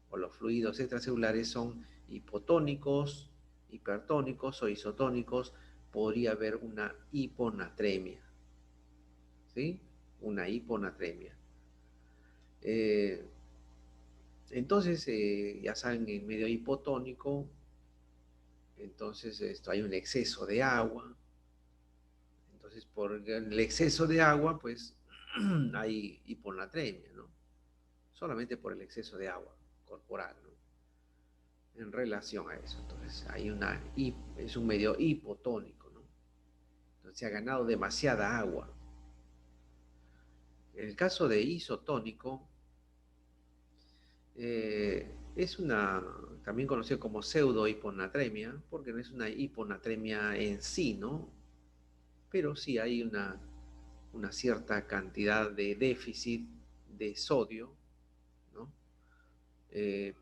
o los fluidos extracelulares son hipotónicos, hipertónicos o isotónicos, podría haber una hiponatremia, ¿sí? Una hiponatremia. Eh, entonces, ya saben, en medio hipotónico, entonces hay un exceso de agua. Entonces, por el exceso de agua, pues hay hiponatremia, ¿no? Solamente por el exceso de agua corporal, ¿no? En relación a eso. Entonces, es un medio hipotónico, ¿no? Entonces, se ha ganado demasiada agua. En el caso de isotónico, es también conocido como pseudo-hiponatremia, porque no es una hiponatremia en sí, ¿no? Pero sí hay una cierta cantidad de déficit de sodio, ¿no?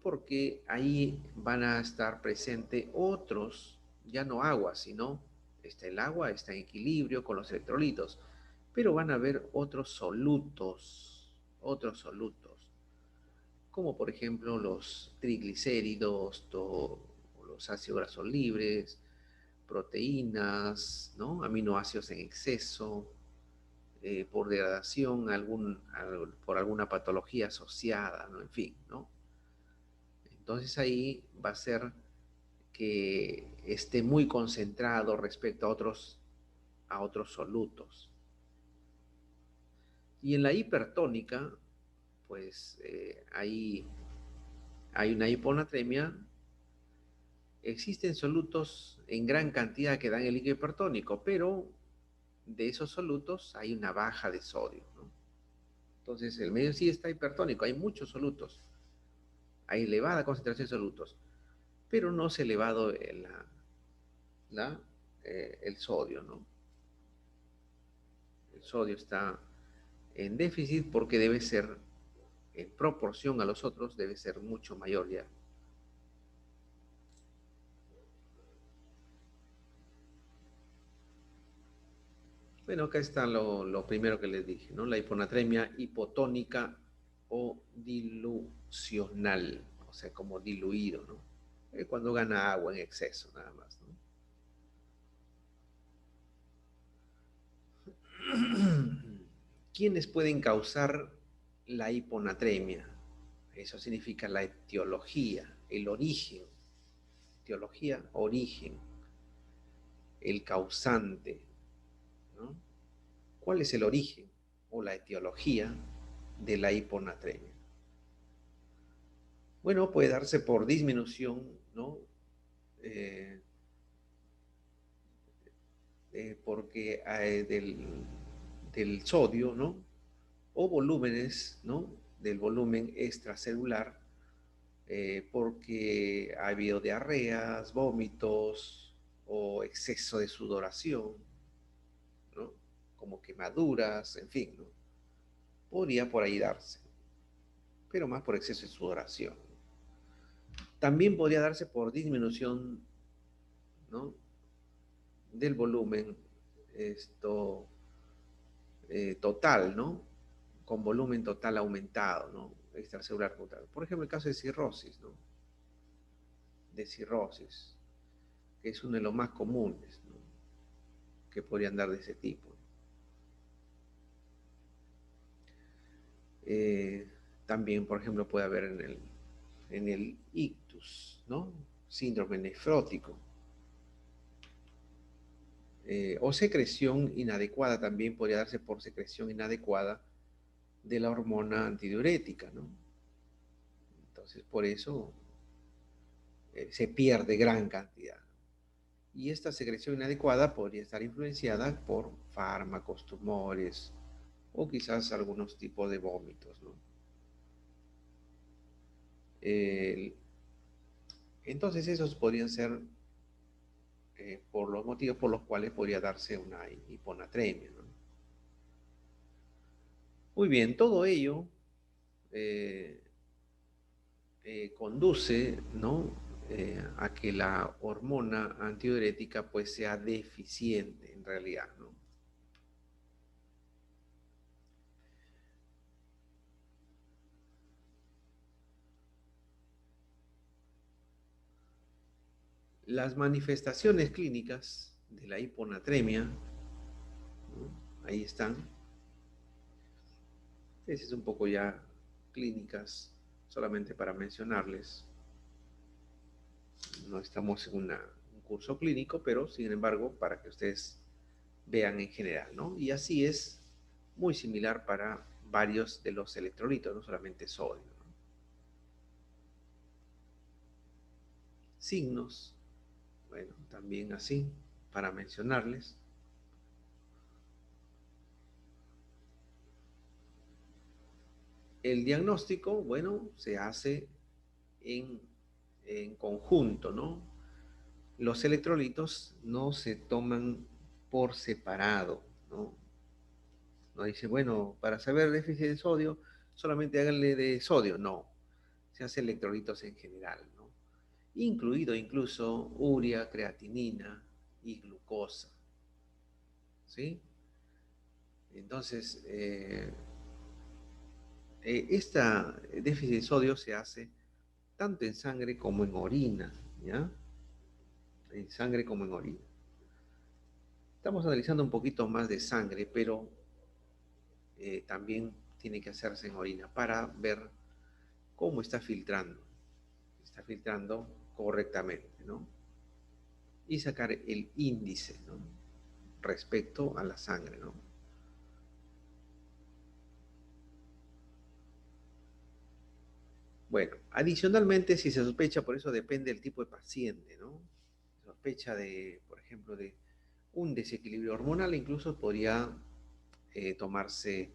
Porque ahí van a estar presentes otros, ya no agua, sino está el agua, está en equilibrio con los electrolitos, pero van a haber otros solutos, como por ejemplo los triglicéridos, los ácidos grasos libres, proteínas, ¿no? Aminoácidos en exceso, por degradación, por alguna patología asociada, ¿no? En fin, ¿no? Entonces ahí va a ser que esté muy concentrado respecto a otros solutos. Y en la hipertónica, pues ahí hay una hiponatremia. Existen solutos en gran cantidad que dan el líquido hipertónico, pero de esos solutos hay una baja de sodio, ¿no? Entonces el medio sí está hipertónico, hay muchos solutos, hay elevada concentración de solutos, pero no es elevado el sodio, ¿no? El sodio está en déficit porque debe ser, en proporción a los otros, debe ser mucho mayor ya. Bueno, acá está lo primero que les dije, ¿no? La hiponatremia hipotónica o dilucional, o sea, como diluido, ¿no? Cuando gana agua en exceso, nada más, ¿no? ¿Quiénes pueden causar la hiponatremia? Eso significa la etiología, el origen. Etiología, origen, el causante, ¿no? ¿Cuál es el origen o la etiología de la hiponatremia? Bueno, puede darse por disminución, ¿no? Eh, porque del sodio, ¿no? O volúmenes, ¿no? Del volumen extracelular, porque ha habido diarreas, vómitos o exceso de sudoración, ¿no? Como quemaduras, en fin, ¿no? Podría por ahí darse, pero más por exceso de sudoración. También podría darse por disminución, ¿no? Del volumen total, ¿no? Con volumen total aumentado, ¿no? Extracelular total. Por ejemplo, el caso de cirrosis, ¿no? De cirrosis, que es uno de los más comunes, ¿no? Que podrían dar de ese tipo. Eh, También, por ejemplo, puede haber en el ictus, ¿no? Síndrome nefrótico. O secreción inadecuada, también podría darse por secreción inadecuada de la hormona antidiurética, ¿no? Entonces, por eso se pierde gran cantidad. Y esta secreción inadecuada podría estar influenciada por fármacos, tumores o quizás algunos tipos de vómitos, ¿no? Eh, entonces, esos podrían ser por los motivos por los cuales podría darse una hiponatremia, ¿no? Muy bien, todo ello eh, conduce, ¿no? A que la hormona antidiurética pues sea deficiente en realidad, ¿no? Las manifestaciones clínicas de la hiponatremia, ¿no? Ahí están. Ese es un poco ya clínicas, solamente para mencionarles. No estamos en un curso clínico, pero sin embargo, para que ustedes vean en general, ¿no? Y así es muy similar para varios de los electrolitos, no solamente sodio, ¿no? Signos, bueno, también así, para mencionarles. El diagnóstico, bueno, se hace en, en conjunto, ¿no? Los electrolitos no se toman por separado, ¿no? No dice, bueno, para saber déficit de sodio, solamente háganle de sodio. No, se hace electrolitos en general, ¿no? Incluido incluso urea, creatinina y glucosa, ¿sí? Entonces, esta déficit de sodio se hace tanto en sangre como en orina, ¿ya? En sangre como en orina. Estamos analizando un poquito más de sangre, pero también tiene que hacerse en orina para ver cómo está filtrando correctamente, ¿no? Y sacar el índice, ¿no? Respecto a la sangre, ¿no? Bueno, adicionalmente, si se sospecha, por eso depende del tipo de paciente, ¿no? Sospecha de, por ejemplo, de un desequilibrio hormonal, incluso podría tomarse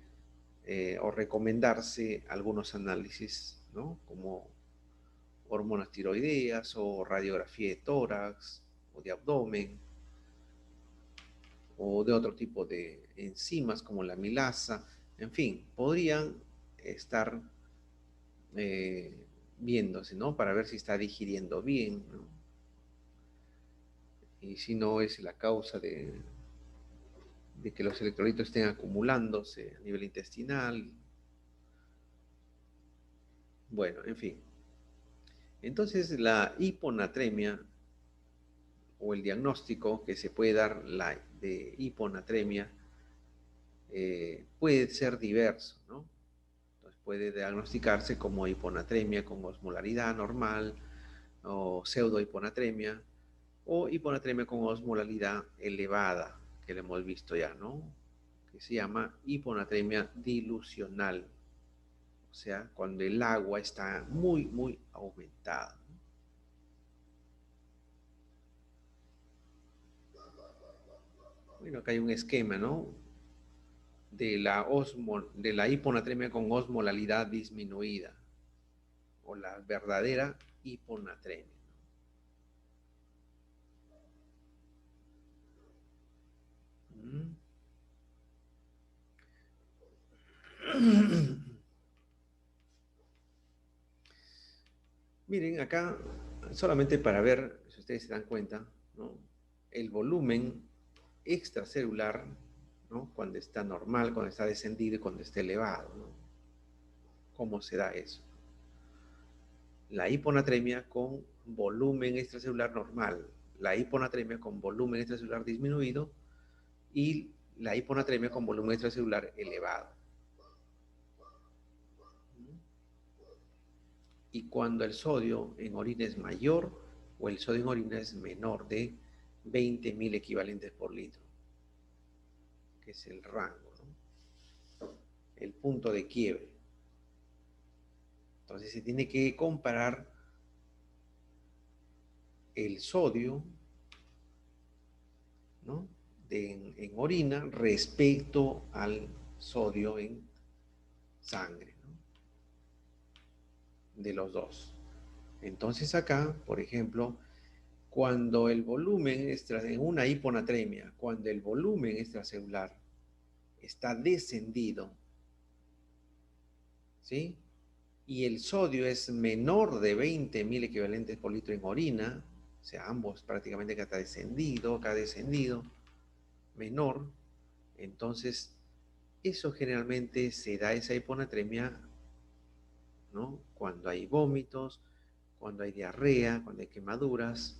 o recomendarse algunos análisis, ¿no? Como hormonas tiroideas o radiografía de tórax o de abdomen o de otro tipo de enzimas como la milasa, en fin, podrían estar eh, viéndose, ¿no? Para ver si está digiriendo bien, ¿no? Y si no es la causa de que los electrolitos estén acumulándose a nivel intestinal. Bueno, en fin. Entonces, la hiponatremia o el diagnóstico que se puede dar de hiponatremia puede ser diverso, ¿no? Entonces puede diagnosticarse como hiponatremia con osmolaridad normal o pseudohiponatremia o hiponatremia con osmolaridad elevada, que lo hemos visto ya, ¿no? Que se llama hiponatremia dilucional, o sea, cuando el agua está muy, muy aumentada. Bueno, acá hay un esquema, ¿no? De la hiponatremia con osmolalidad disminuida o la verdadera hiponatremia. ¿Mm? Miren, acá solamente para ver, si ustedes se dan cuenta, ¿no? El volumen extracelular, ¿no? Cuando está normal, cuando está descendido y cuando está elevado, ¿no? ¿Cómo se da eso? La hiponatremia con volumen extracelular normal, la hiponatremia con volumen extracelular disminuido y la hiponatremia con volumen extracelular elevado. Y cuando el sodio en orina es mayor o el sodio en orina es menor de 20.000 equivalentes por litro, que es el rango, ¿no? El punto de quiebre. Entonces se tiene que comparar el sodio, ¿no? en orina respecto al sodio en sangre, ¿no? De los dos. Entonces acá, por ejemplo, cuando el volumen en una hiponatremia, cuando el volumen extracelular está descendido, ¿sí? Y el sodio es menor de 20.000 equivalentes por litro en orina, o sea, ambos prácticamente acá descendido, menor, entonces eso generalmente se da esa hiponatremia, ¿no? Cuando hay vómitos, cuando hay diarrea, cuando hay quemaduras,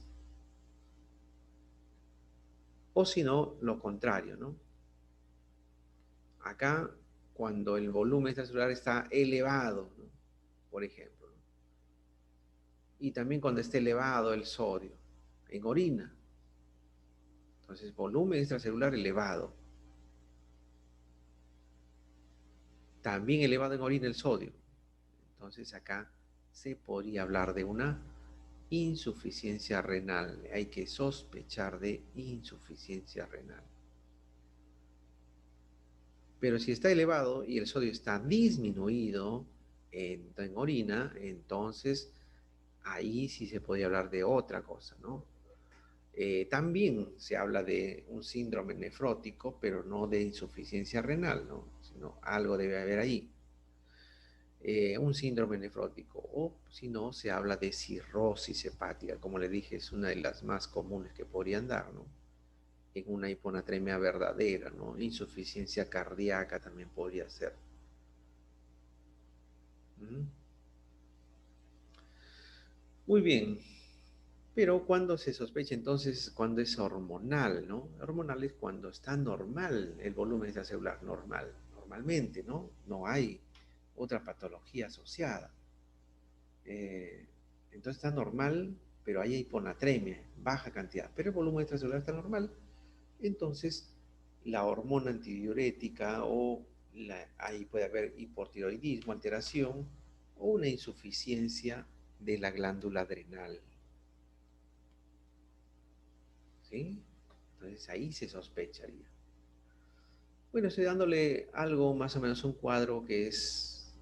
o si no, lo contrario, ¿no? Acá, cuando el volumen extracelular está elevado, ¿no? Por ejemplo, ¿no? Y también cuando esté elevado el sodio en orina. Entonces, volumen extracelular elevado. También elevado en orina el sodio. Entonces, acá se podría hablar de una insuficiencia renal. Hay que sospechar de insuficiencia renal. Pero si está elevado y el sodio está disminuido en orina, entonces ahí sí se podría hablar de otra cosa, ¿no? También se habla de un síndrome nefrótico, pero no de insuficiencia renal, ¿no? Sino algo debe haber ahí. Un síndrome nefrótico, o si no, se habla de cirrosis hepática, como le dije, es una de las más comunes que podrían dar, ¿no? En una hiponatremia verdadera, ¿no? Insuficiencia cardíaca también podría ser. ¿Mm? Muy bien. Pero cuando se sospecha entonces, cuando es hormonal, ¿no? Hormonal es cuando está normal el volumen extracelular, normalmente, ¿no? No hay otra patología asociada. Eh, entonces está normal, pero hay hiponatremia, baja cantidad, pero el volumen extracelular está normal. Entonces, la hormona antidiurética ahí puede haber hipotiroidismo, alteración o una insuficiencia de la glándula adrenal. ¿Sí? Entonces ahí se sospecharía. Bueno, estoy dándole algo, más o menos un cuadro que es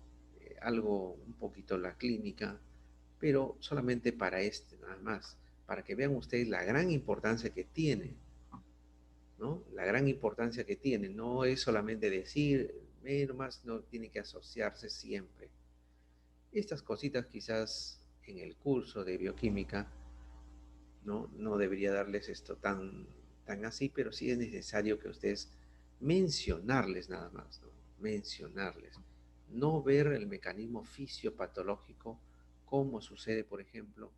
algo, un poquito la clínica, pero solamente para este, nada más, para que vean ustedes la gran importancia que tiene, ¿no? La gran importancia que tiene, no es solamente decir, nomás no tiene que asociarse siempre. Estas cositas quizás en el curso de bioquímica, ¿no? No debería darles esto tan así, pero sí es necesario que ustedes mencionarles nada más, ¿no? Mencionarles. No ver el mecanismo fisiopatológico, como sucede, por ejemplo,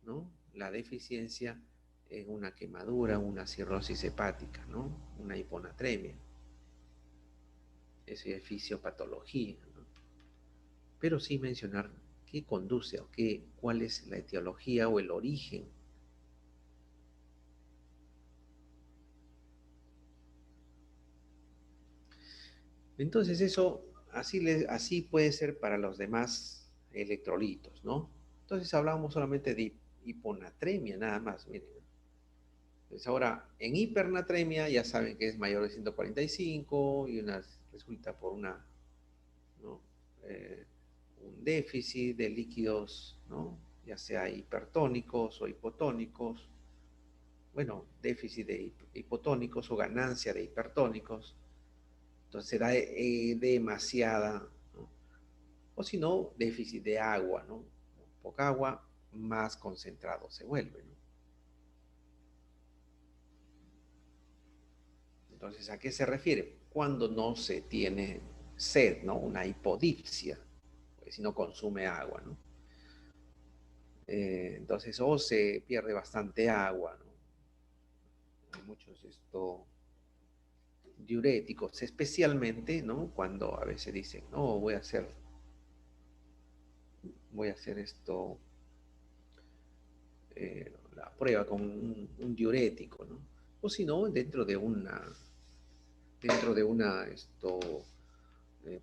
¿no? La deficiencia en una quemadura, una cirrosis hepática, ¿no? Una hiponatremia. Eso es fisiopatología, ¿no? Pero sí mencionar qué conduce o cuál es la etiología o el origen. Entonces eso así puede ser para los demás electrolitos, ¿no? Entonces hablábamos solamente de hiponatremia, nada más, miren. Entonces ahora, en hipernatremia ya saben que es mayor de 145 y resulta por ¿no? Eh, un déficit de líquidos, ¿no? Ya sea hipertónicos o hipotónicos, bueno, déficit de hipotónicos o ganancia de hipertónicos. Entonces se da demasiada, ¿no? O si no, déficit de agua, ¿no? Poca agua, más concentrado se vuelve, ¿no? Entonces, ¿a qué se refiere? Cuando no se tiene sed, ¿no? Una hipodipsia, pues, si no consume agua, ¿no? Entonces, o se pierde bastante agua, ¿no? Hay muchos diuréticos, especialmente, ¿no? Cuando a veces dicen, no, voy a hacer la prueba con un diurético, ¿no? O si no, dentro de una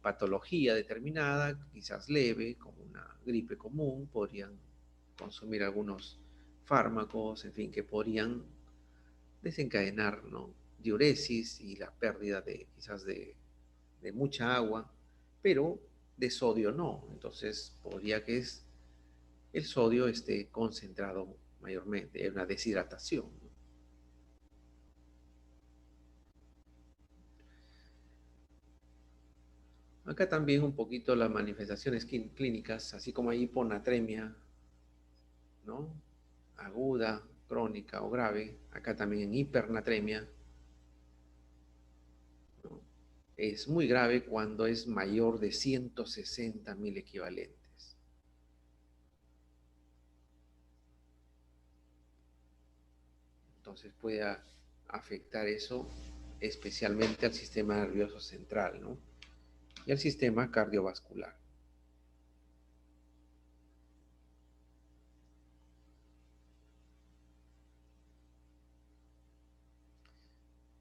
patología determinada, quizás leve, como una gripe común, podrían consumir algunos fármacos, en fin, que podrían desencadenar, ¿no? Diuresis y la pérdida quizás de mucha agua, pero de sodio no. Entonces podría que el sodio esté concentrado mayormente en una deshidratación, ¿no? Acá también un poquito las manifestaciones clínicas, así como hay hiponatremia, ¿no? Aguda, crónica o grave, acá también en hipernatremia, ¿no? Es muy grave cuando es mayor de 160.000 equivalentes. Entonces puede afectar eso especialmente al sistema nervioso central, ¿no? Y al sistema cardiovascular.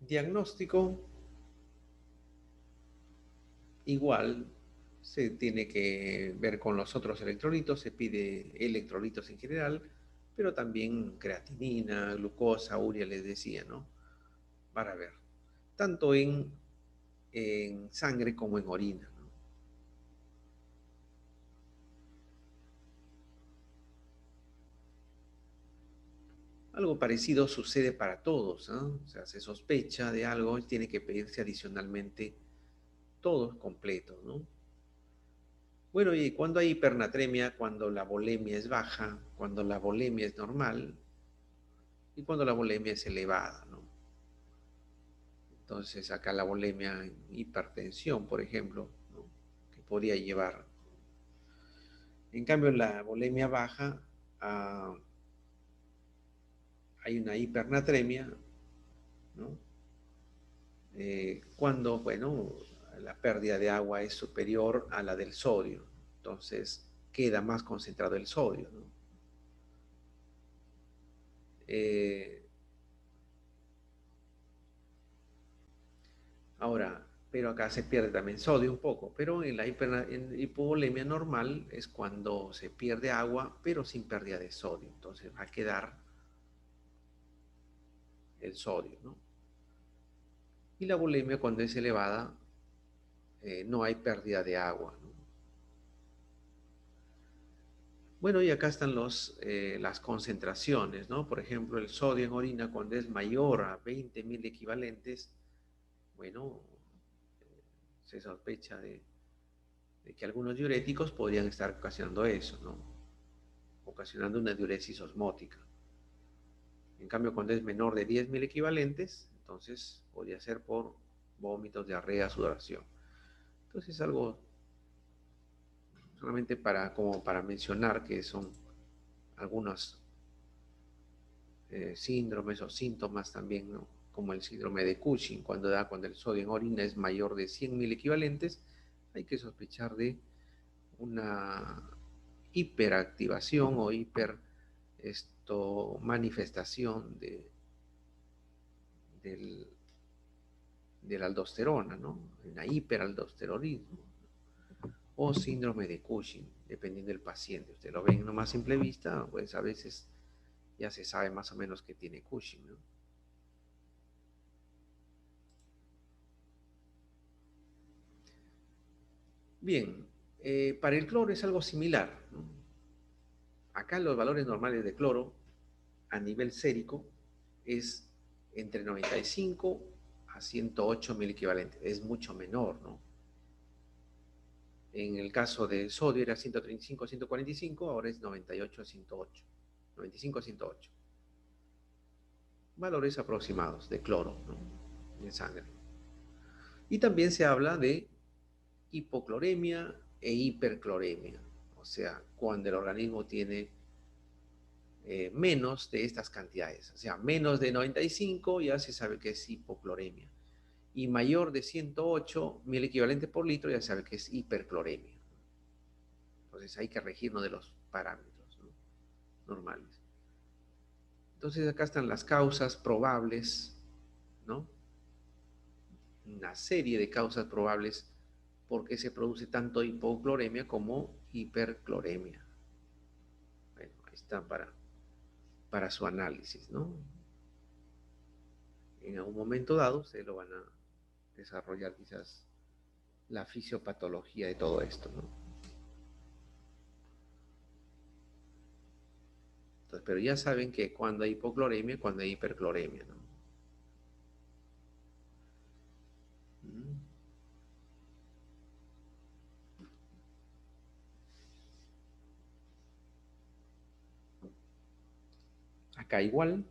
Diagnóstico, igual, se tiene que ver con los otros electrolitos, se pide electrolitos en general, pero también creatinina, glucosa, urea, les decía, ¿no? Para ver, tanto en sangre como en orina, ¿no? Algo parecido sucede para todos, ¿no? O sea, se sospecha de algo y tiene que pedirse adicionalmente todos completos, ¿no? Bueno, y cuando hay hipernatremia, cuando la volemia es baja, cuando la volemia es normal y cuando la volemia es elevada, ¿no? Entonces, acá la volemia en hipertensión, por ejemplo, ¿no? Que podría llevar. En cambio, la volemia baja a hay una hipernatremia, ¿no? Cuando, bueno, la pérdida de agua es superior a la del sodio. Entonces, queda más concentrado el sodio, ¿no? Eh, Ahora, pero acá se pierde también sodio un poco, pero en la en hipovolemia normal es cuando se pierde agua, pero sin pérdida de sodio. Entonces va a quedar el sodio, ¿no? Y la volemia cuando es elevada, no hay pérdida de agua, ¿no? Bueno, y acá están las concentraciones, ¿no? Por ejemplo, el sodio en orina cuando es mayor a 20.000 equivalentes, bueno, se sospecha de que algunos diuréticos podrían estar ocasionando eso, ¿no? Ocasionando una diuresis osmótica. En cambio, cuando es menor de 10.000 equivalentes, entonces podría ser por vómitos, diarrea, sudoración. Entonces es algo solamente como para mencionar que son algunos síndromes o síntomas también, ¿no? Como el síndrome de Cushing, cuando el sodio en orina es mayor de 100.000 equivalentes, hay que sospechar de una hiperactivación o manifestación del, de la aldosterona, ¿no? Una hiperaldosteronismo o síndrome de Cushing, dependiendo del paciente. Usted lo ve en nomás simple vista, pues a veces ya se sabe más o menos que tiene Cushing, ¿no? Bien, para el cloro es algo similar, ¿no? Acá los valores normales de cloro a nivel sérico es entre 95 a 108 mil equivalentes, es mucho menor, ¿no? En el caso de sodio era 135 a 145, ahora es 98 a 108, 95 a 108. Valores aproximados de cloro, ¿no? En sangre. Y también se habla de hipocloremia e hipercloremia, o sea, cuando el organismo tiene menos de estas cantidades, o sea, menos de 95 ya se sabe que es hipocloremia, y mayor de 108 mil equivalentes por litro ya se sabe que es hipercloremia. Entonces hay que regirnos de los parámetros, ¿no? Normales. Entonces acá están las causas probables, ¿no? Una serie de causas probables por qué se produce tanto hipocloremia como hipercloremia. Bueno, ahí está para su análisis, ¿no? En algún momento dado se lo van a desarrollar quizás la fisiopatología de todo esto, ¿no? Entonces, pero ya saben que cuando hay hipocloremia, cuando hay hipercloremia, ¿no? Acá igual,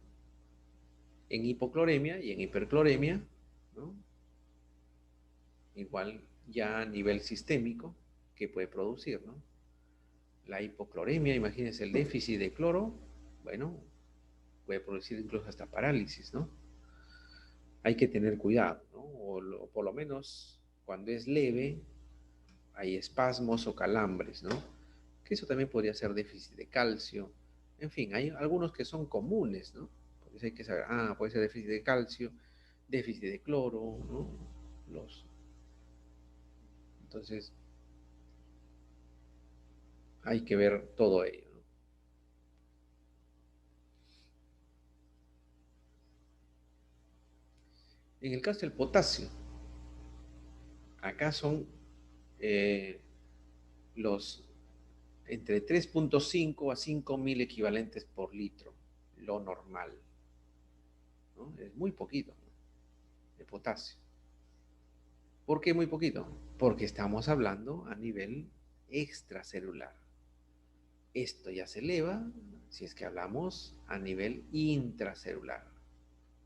en hipocloremia y en hipercloremia, ¿no? Igual ya a nivel sistémico, que puede producir, ¿no? La hipocloremia, imagínense el déficit de cloro, bueno, puede producir incluso hasta parálisis, ¿no? Hay que tener cuidado, ¿no? O por lo menos cuando es leve, hay espasmos o calambres, ¿no? Que eso también podría ser déficit de calcio. En fin, hay algunos que son comunes, ¿no? Porque hay que saber, puede ser déficit de calcio, déficit de cloro, ¿no? Entonces, hay que ver todo ello, ¿no? En el caso del potasio, acá son eh, los entre 3.5 a 5.000 equivalentes por litro, lo normal, ¿no? Es muy poquito, ¿no? De potasio. ¿Por qué muy poquito? Porque estamos hablando a nivel extracelular. Esto ya se eleva si es que hablamos a nivel intracelular.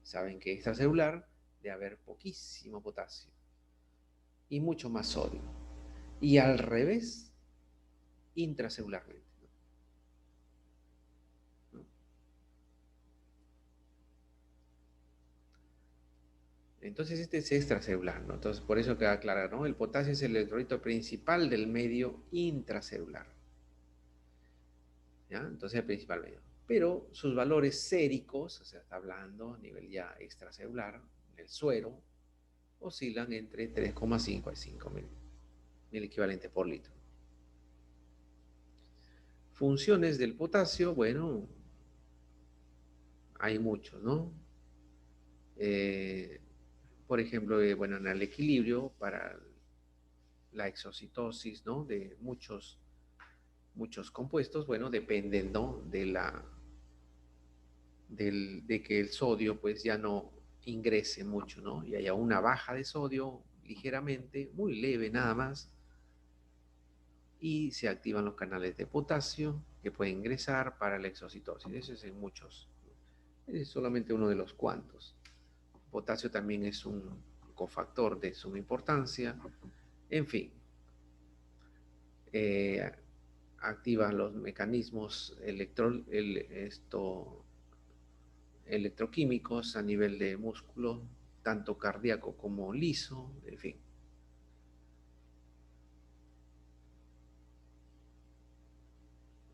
Saben que extracelular debe haber poquísimo potasio y mucho más sodio. Y al revés, intracelularmente, ¿no? Entonces este es extracelular, ¿no? Entonces por eso queda claro, ¿no? El potasio es el electrolito principal del medio intracelular, ¿ya? Entonces el principal medio. Pero sus valores séricos, o sea, está hablando a nivel ya extracelular, el suero, oscilan entre 3,5 y 5 mil equivalentes por litro. Funciones del potasio, bueno, hay muchos, ¿no? Eh, por ejemplo, bueno, en el equilibrio para la exocitosis, ¿no? De muchos compuestos, bueno, dependen, ¿no? De que el sodio pues ya no ingrese mucho, ¿no? Y haya una baja de sodio ligeramente, muy leve nada más, y se activan los canales de potasio que pueden ingresar para la exocitosis. Eso es en muchos. Es solamente uno de los cuantos. Potasio también es un cofactor de suma importancia. En fin, eh, activa los mecanismos electroquímicos a nivel de músculo, tanto cardíaco como liso, en fin.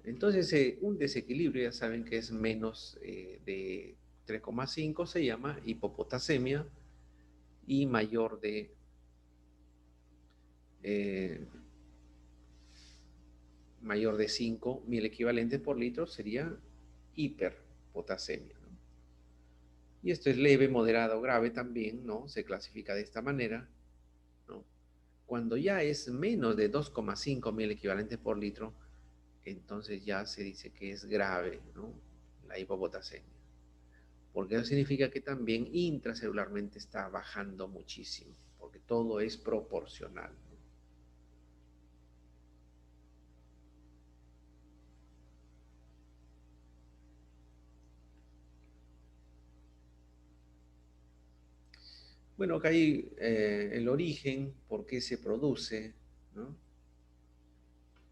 Entonces, un desequilibrio, ya saben que es menos de 3,5, se llama hipopotasemia, y eh, mayor de 5.000 equivalentes por litro sería hiperpotasemia, ¿no? Y esto es leve, moderado, grave también, ¿no? Se clasifica de esta manera, ¿no? Cuando ya es menos de 2,5 mil equivalentes por litro, entonces ya se dice que es grave, ¿no? La hipopotasemia. Porque eso significa que también intracelularmente está bajando muchísimo, porque todo es proporcional. Bueno, acá hay el origen, por qué se produce, ¿no?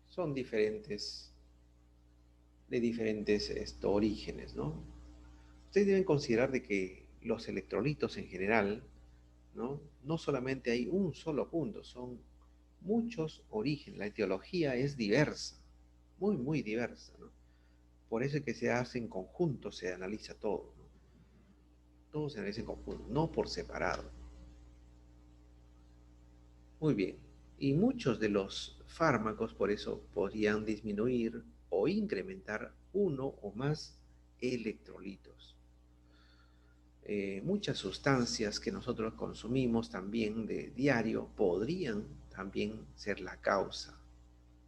Son diferentes, de diferentes orígenes, ¿no? Ustedes deben considerar de que los electrolitos en general, ¿no? No solamente hay un solo punto, son muchos orígenes. La etiología es diversa, muy, muy diversa, ¿no? Por eso es que se hace en conjunto, se analiza todo, ¿no? Todo se analiza en conjunto, no por separado. Muy bien. Y muchos de los fármacos, por eso, podrían disminuir o incrementar uno o más electrolitos. Muchas sustancias que nosotros consumimos también de diario podrían también ser la causa,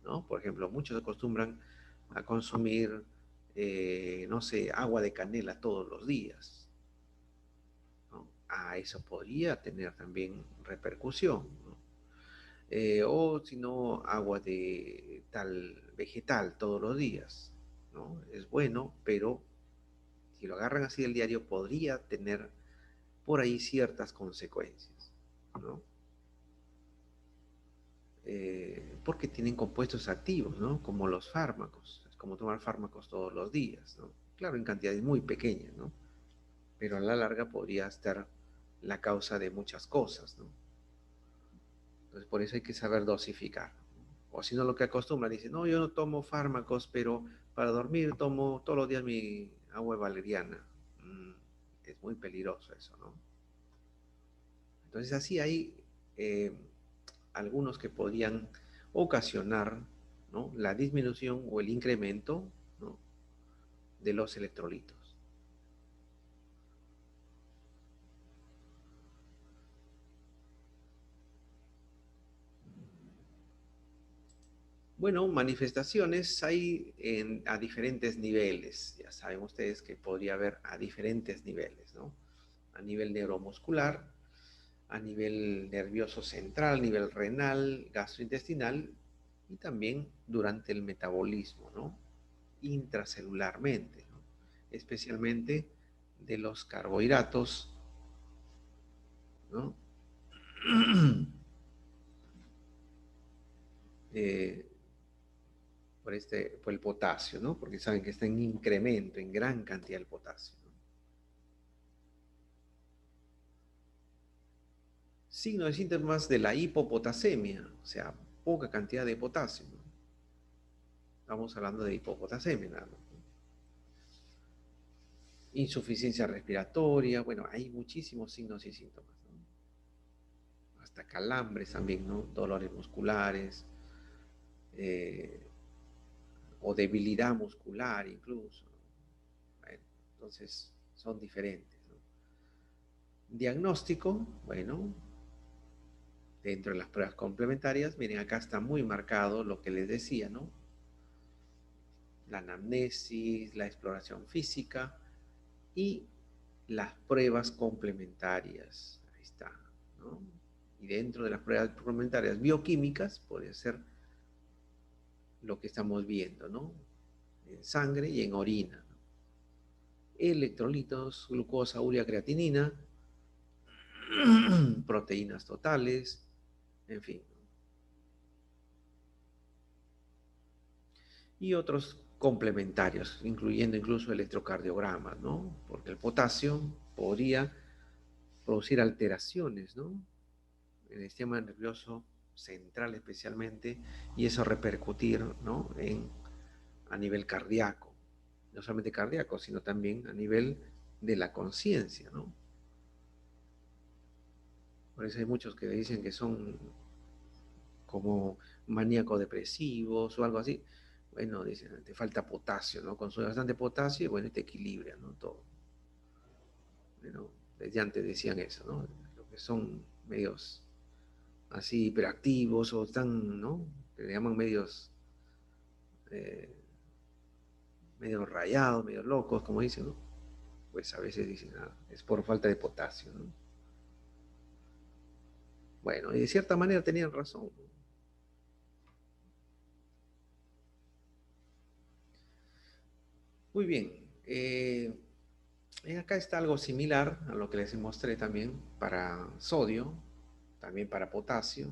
¿no? Por ejemplo, muchos acostumbran a consumir, no sé, agua de canela todos los días, ¿no? Eso podría tener también repercusión, ¿no? O si no, agua de tal vegetal todos los días, ¿no? Es bueno, pero si lo agarran así del diario podría tener por ahí ciertas consecuencias, ¿no? Porque tienen compuestos activos, ¿no? Como los fármacos, es como tomar fármacos todos los días, ¿no? Claro, en cantidades muy pequeñas, ¿no? Pero a la larga podría estar la causa de muchas cosas, ¿no? Entonces, por eso hay que saber dosificar. O si no, lo que acostumbra, dice, no, yo no tomo fármacos, pero para dormir tomo todos los días mi agua valeriana. Es muy peligroso eso, ¿no? Entonces, así hay eh, algunos que podrían ocasionar, ¿no? La disminución o el incremento, ¿no? De los electrolitos. Bueno, manifestaciones hay a diferentes niveles. Ya saben ustedes que podría haber a diferentes niveles, ¿no? A nivel neuromuscular, a nivel nervioso central, a nivel renal, gastrointestinal y también durante el metabolismo, ¿no? Intracelularmente, ¿no? Especialmente de los carbohidratos, ¿no? eh, por el potasio, ¿no? Porque saben que está en incremento, en gran cantidad el potasio, ¿no? Signo de síntomas de la hipopotasemia, o sea, poca cantidad de potasio, ¿no? Estamos hablando de hipopotasemia, nada más, ¿no? Insuficiencia respiratoria, bueno, hay muchísimos signos y síntomas, ¿no? Hasta calambres también, ¿no? Dolores musculares, eh, o debilidad muscular incluso. Bueno, entonces son diferentes, ¿no? Diagnóstico, bueno, dentro de las pruebas complementarias, miren, acá está muy marcado lo que les decía, ¿no? La anamnesis, la exploración física y las pruebas complementarias. Ahí está, ¿no? Y dentro de las pruebas complementarias bioquímicas puede ser lo que estamos viendo, ¿no? En sangre y en orina, ¿no? Electrolitos, glucosa, urea, creatinina, proteínas totales, en fin. Y otros complementarios, incluyendo incluso electrocardiogramas, ¿no? Porque el potasio podría producir alteraciones, ¿no? En el sistema nervioso central especialmente, y eso repercutir, ¿no? A nivel cardíaco. No solamente cardíaco, sino también a nivel de la conciencia, ¿no? Por eso hay muchos que dicen que son como maníaco-depresivos o algo así. Bueno, dicen, te falta potasio, ¿no? Consume bastante potasio y bueno, te equilibra, ¿no? Todo. Bueno, desde antes decían eso, ¿no? Lo que son medios así hiperactivos o están, ¿no? Que le llaman medios, eh, medio rayados, medio locos, como dicen, ¿no? Pues a veces dicen, ah, es por falta de potasio, ¿no? Bueno, y de cierta manera tenían razón, ¿no? Muy bien. Acá está algo similar a lo que les mostré también para sodio, también para potasio,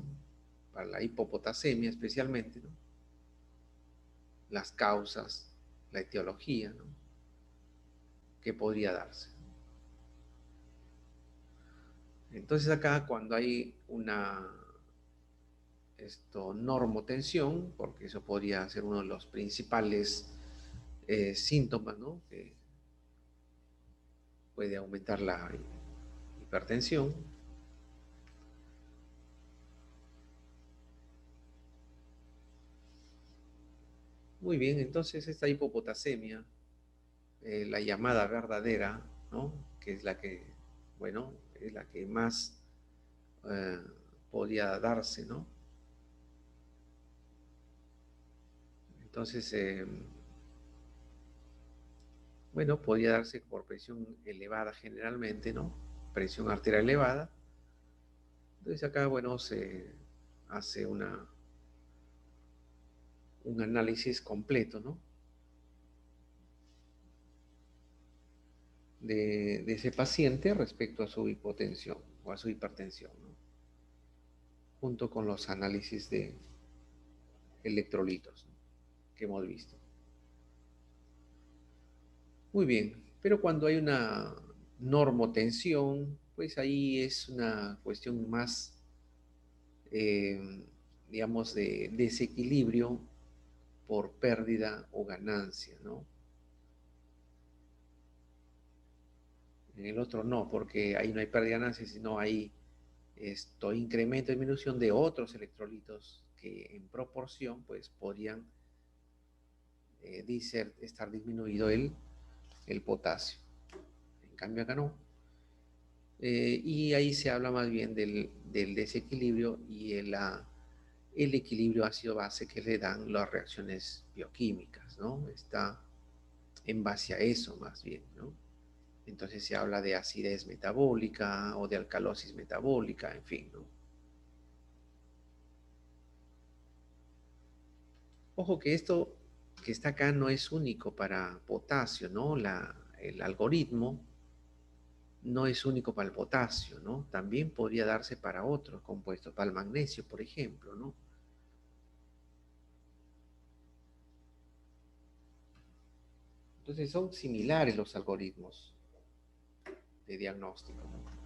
para la hipopotasemia especialmente, ¿no? Las causas, la etiología, ¿no? Que podría darse. Entonces acá cuando hay una normotensión, porque eso podría ser uno de los principales síntomas, ¿no? Que puede aumentar la hipertensión. Muy bien, entonces esta hipopotasemia, la llamada verdadera, ¿no? Que es la que, bueno, es la que más eh, podría darse, ¿no? Entonces, bueno, podría darse por presión elevada generalmente, ¿no? Presión arterial elevada. Entonces acá, bueno, se hace un análisis completo, ¿no? De ese paciente respecto a su hipotensión o a su hipertensión, ¿no? Junto con los análisis de electrolitos, ¿no? Que hemos visto. Muy bien, pero cuando hay una normotensión, pues ahí es una cuestión más, eh, digamos, de desequilibrio por pérdida o ganancia, ¿no? En el otro no, porque ahí no hay pérdida de ganancia, sino hay incremento, disminución de otros electrolitos que en proporción, pues, podrían estar disminuido el potasio. En cambio acá no. Y ahí se habla más bien del desequilibrio y el equilibrio ácido-base que le dan las reacciones bioquímicas, ¿no? Está en base a eso más bien, ¿no? Entonces se habla de acidez metabólica o de alcalosis metabólica, en fin, ¿no? Ojo que esto que está acá no es único para potasio, ¿no? El algoritmo no es único para el potasio, ¿no? También podría darse para otros compuestos, para el magnesio, por ejemplo, ¿no? Entonces son similares los algoritmos de diagnóstico, ¿no?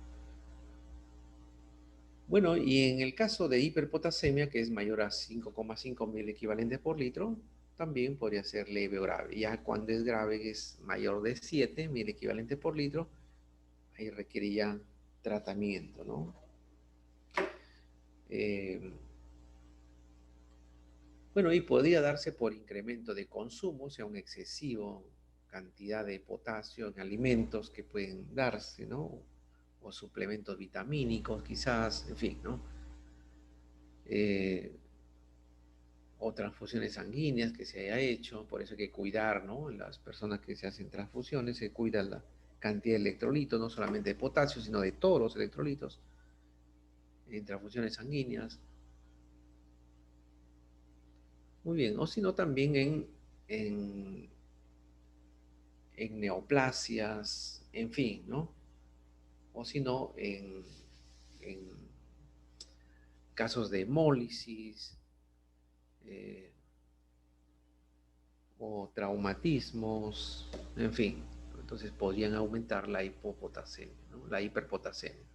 Bueno, y en el caso de hiperpotasemia, que es mayor a 5,5 mil equivalentes por litro, también podría ser leve o grave. Ya cuando es grave, que es mayor de 7 mil equivalentes por litro, ahí requeriría tratamiento, ¿no? Eh, bueno, y podría darse por incremento de consumo, o sea, un excesivo cantidad de potasio en alimentos que pueden darse, ¿no? O suplementos vitamínicos, quizás, en fin, ¿no? Eh, o transfusiones sanguíneas que se haya hecho, por eso hay que cuidar, ¿no? Las personas que se hacen transfusiones, se cuida la cantidad de electrolitos, no solamente de potasio, sino de todos los electrolitos en transfusiones sanguíneas. Muy bien, o sino también en, en neoplasias, en fin, ¿no? O sino en casos de hemólisis eh, o traumatismos, en fin. Entonces podrían aumentar la hipopotasemia, ¿no? La hiperpotasemia.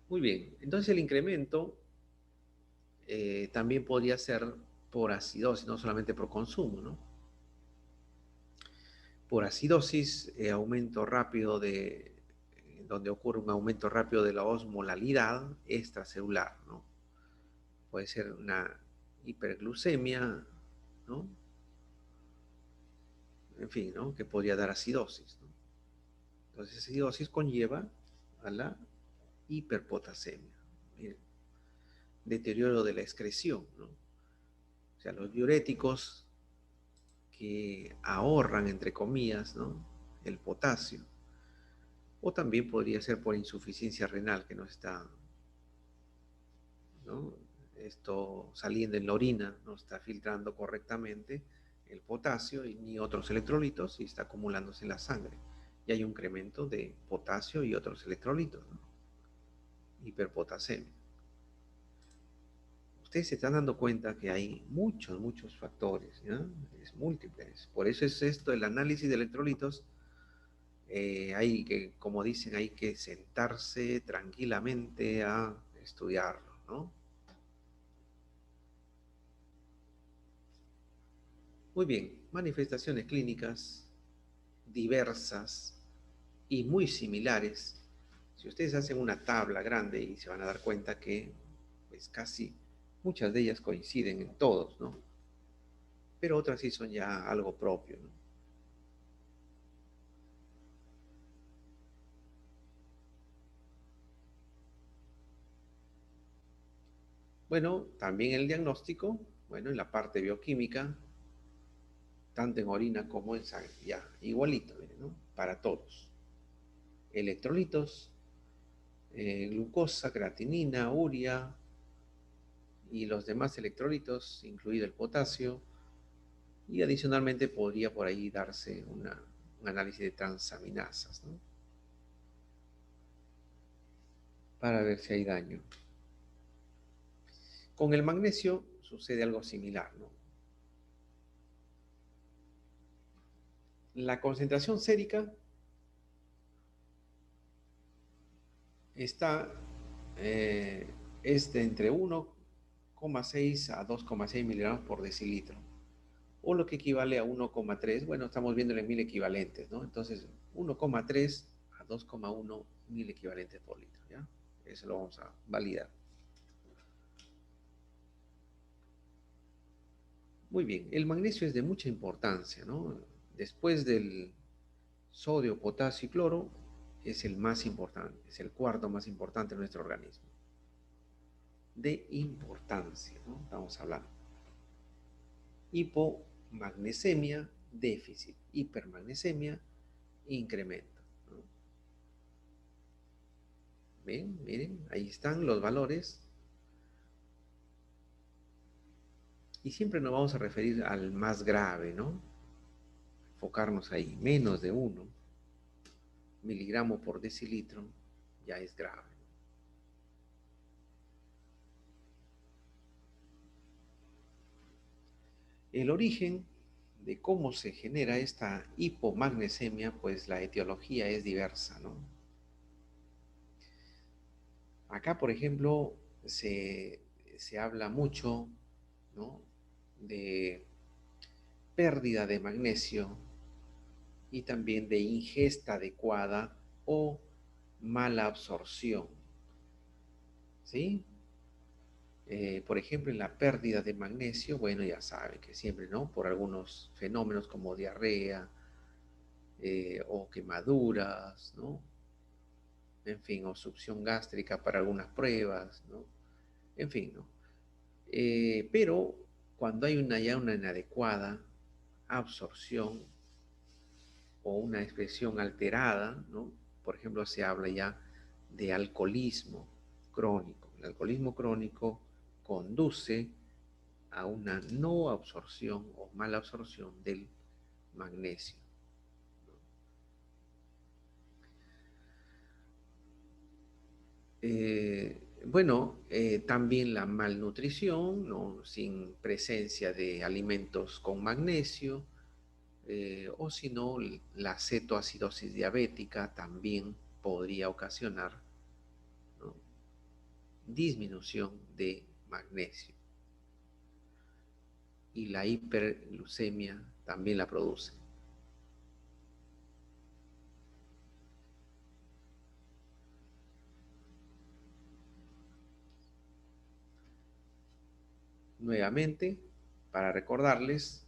Muy bien, entonces el incremento también podría ser por acidosis, no solamente por consumo, ¿no? Por acidosis, aumento rápido donde ocurre un aumento rápido de la osmolalidad extracelular, ¿no? Puede ser una hiperglucemia, ¿no? En fin, ¿no? Que podría dar acidosis, ¿no? Entonces, acidosis conlleva a la hiperpotasemia. Miren, deterioro de la excreción, ¿no? O sea, los diuréticos que ahorran, entre comillas, ¿no? El potasio. O también podría ser por insuficiencia renal que no está, ¿no? Esto saliendo en la orina, no está filtrando correctamente el potasio y ni otros electrolitos y está acumulándose en la sangre. Y hay un incremento de potasio y otros electrolitos, ¿no? Hiperpotasemia. Ustedes se están dando cuenta que hay muchos, muchos factores, ¿no? Es múltiples. Por eso es esto, el análisis de electrolitos, hay que, como dicen, hay que sentarse tranquilamente a estudiarlo, ¿no? Muy bien, manifestaciones clínicas diversas y muy similares. Si ustedes hacen una tabla grande y se van a dar cuenta que pues casi muchas de ellas coinciden en todos, ¿no? Pero otras sí son ya algo propio, ¿no? Bueno, también el diagnóstico, bueno, en la parte bioquímica, tanto en orina como en sangre, ya, igualito, miren, ¿no? Para todos. Electrolitos, glucosa, creatinina, urea y los demás electrolitos, incluido el potasio, y adicionalmente podría por ahí darse un análisis de transaminasas, ¿no? Para ver si hay daño. Con el magnesio sucede algo similar, ¿no? La concentración sérica está eh, es de entre 1,6 a 2,6 miligramos por decilitro, o lo que equivale a 1,3, bueno, estamos viendo en mil equivalentes, ¿no? Entonces, 1,3 a 2,1 mil equivalentes por litro, ¿ya? Eso lo vamos a validar. Muy bien, el magnesio es de mucha importancia, ¿no? Después del sodio, potasio y cloro, es el más importante, es el cuarto más importante de nuestro organismo. De importancia, ¿no? Estamos hablando. Hipomagnesemia, déficit. Hipermagnesemia, incremento, ¿no? ¿Ven? Miren, ahí están los valores. Y siempre nos vamos a referir al más grave, ¿no? Enfocarnos ahí, menos de 1 miligramo por decilitro, ya es grave. El origen de cómo se genera esta hipomagnesemia, pues la etiología es diversa, ¿no? Acá, por ejemplo, se habla mucho, ¿no?, de pérdida de magnesio y también de ingesta adecuada o mala absorción, ¿sí? Por ejemplo, en la pérdida de magnesio, bueno, ya saben que siempre, ¿no? Por algunos fenómenos como diarrea o quemaduras, ¿no? En fin, o succión gástrica para algunas pruebas, ¿no? En fin, ¿no? Pero cuando hay ya una inadecuada absorción o una expresión alterada, ¿no? Por ejemplo, se habla ya de alcoholismo crónico. El alcoholismo crónico conduce a una no absorción o mala absorción del magnesio. Bueno, también la malnutrición, ¿no?, sin presencia de alimentos con magnesio, o si no, la cetoacidosis diabética también podría ocasionar, ¿no?, disminución de magnesio. Y la hiperglucemia también la produce. Nuevamente, para recordarles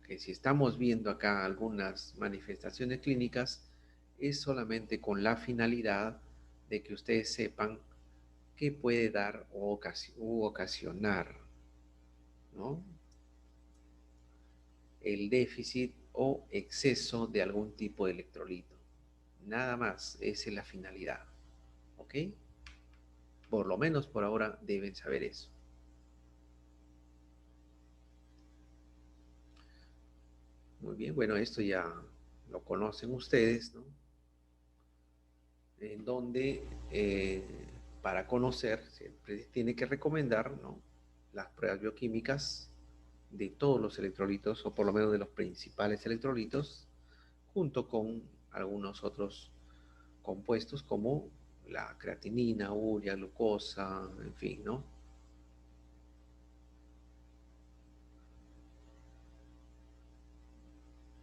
que si estamos viendo acá algunas manifestaciones clínicas, es solamente con la finalidad de que ustedes sepan qué puede dar u ocasionar, ¿no?, el déficit o exceso de algún tipo de electrolito. Nada más, esa es la finalidad. ¿Ok? Por lo menos por ahora deben saber eso. Muy bien, bueno, esto ya lo conocen ustedes, ¿no? En donde para conocer siempre tiene que recomendar, ¿no?, las pruebas bioquímicas de todos los electrolitos, o por lo menos de los principales electrolitos, junto con algunos otros compuestos como la creatinina, urea, glucosa, en fin, ¿no?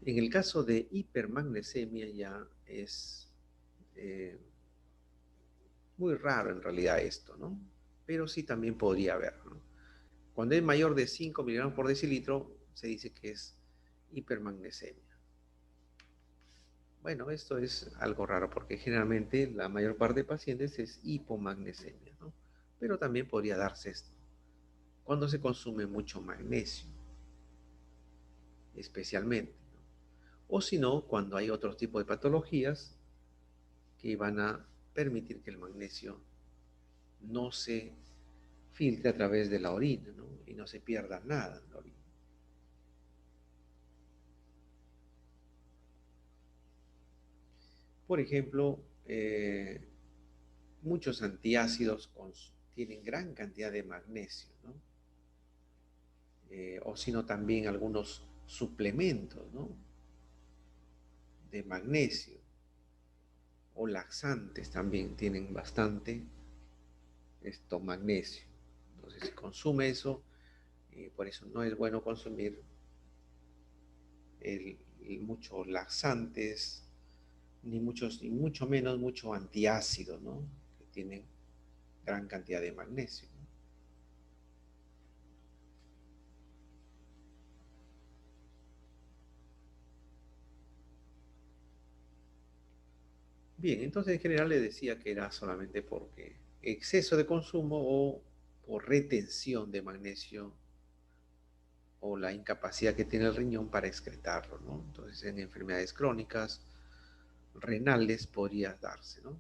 En el caso de hipermagnesemia ya es eh, muy raro en realidad esto, ¿no? Pero sí también podría haber, ¿no? Cuando es mayor de 5 miligramos por decilitro, se dice que es hipermagnesemia. Bueno, esto es algo raro porque generalmente la mayor parte de pacientes es hipomagnesemia, ¿no? Pero también podría darse esto cuando se consume mucho magnesio, especialmente, ¿no? O si no, cuando hay otro tipo de patologías que van a permitir que el magnesio no se filtre a través de la orina, ¿no?, y no se pierda nada en la orina. Por ejemplo, muchos antiácidos tienen gran cantidad de magnesio, ¿no? O sino también algunos suplementos, ¿no?, de magnesio, o laxantes también tienen bastante magnesio. Entonces, si consume eso, por eso no es bueno consumir muchos laxantes, ni mucho menos mucho antiácido, ¿no?, que tienen gran cantidad de magnesio, ¿no? Bien, entonces en general le decía que era solamente porque exceso de consumo o por retención de magnesio o la incapacidad que tiene el riñón para excretarlo, ¿no? Entonces en enfermedades crónicas, renales podría darse, ¿no?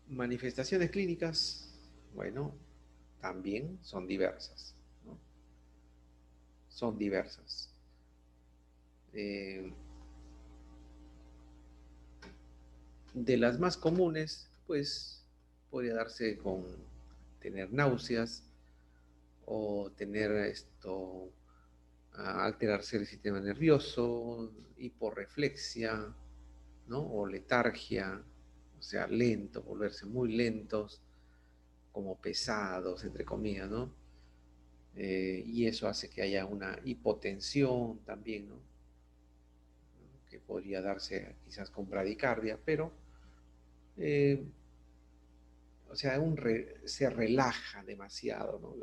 Manifestaciones clínicas, bueno, también son diversas, ¿no? Son diversas. Eh, de las más comunes, pues podría darse con tener náuseas o tener alterarse el sistema nervioso, hiporreflexia, ¿no? O letargia, o sea, lento, volverse muy lentos, como pesados, entre comillas, ¿no? Y eso hace que haya una hipotensión también, ¿no? Que podría darse quizás con bradicardia, pero, eh, o sea, se relaja demasiado, ¿no?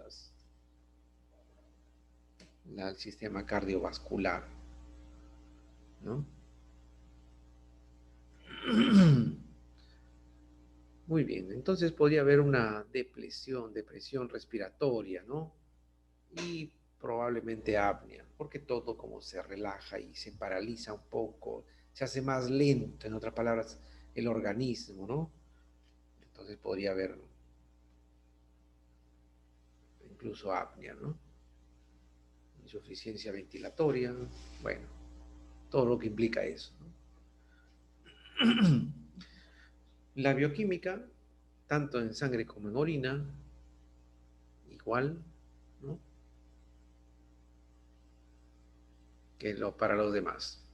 El sistema cardiovascular, ¿no? Muy bien, entonces podría haber una depresión respiratoria, ¿no? Y probablemente apnea, porque todo como se relaja y se paraliza un poco, se hace más lento, en otras palabras, el organismo, ¿no? Entonces podría haber incluso apnea, ¿no? Insuficiencia ventilatoria, bueno, todo lo que implica eso, ¿no? La bioquímica, tanto en sangre como en orina, igual, ¿no? Que para los demás.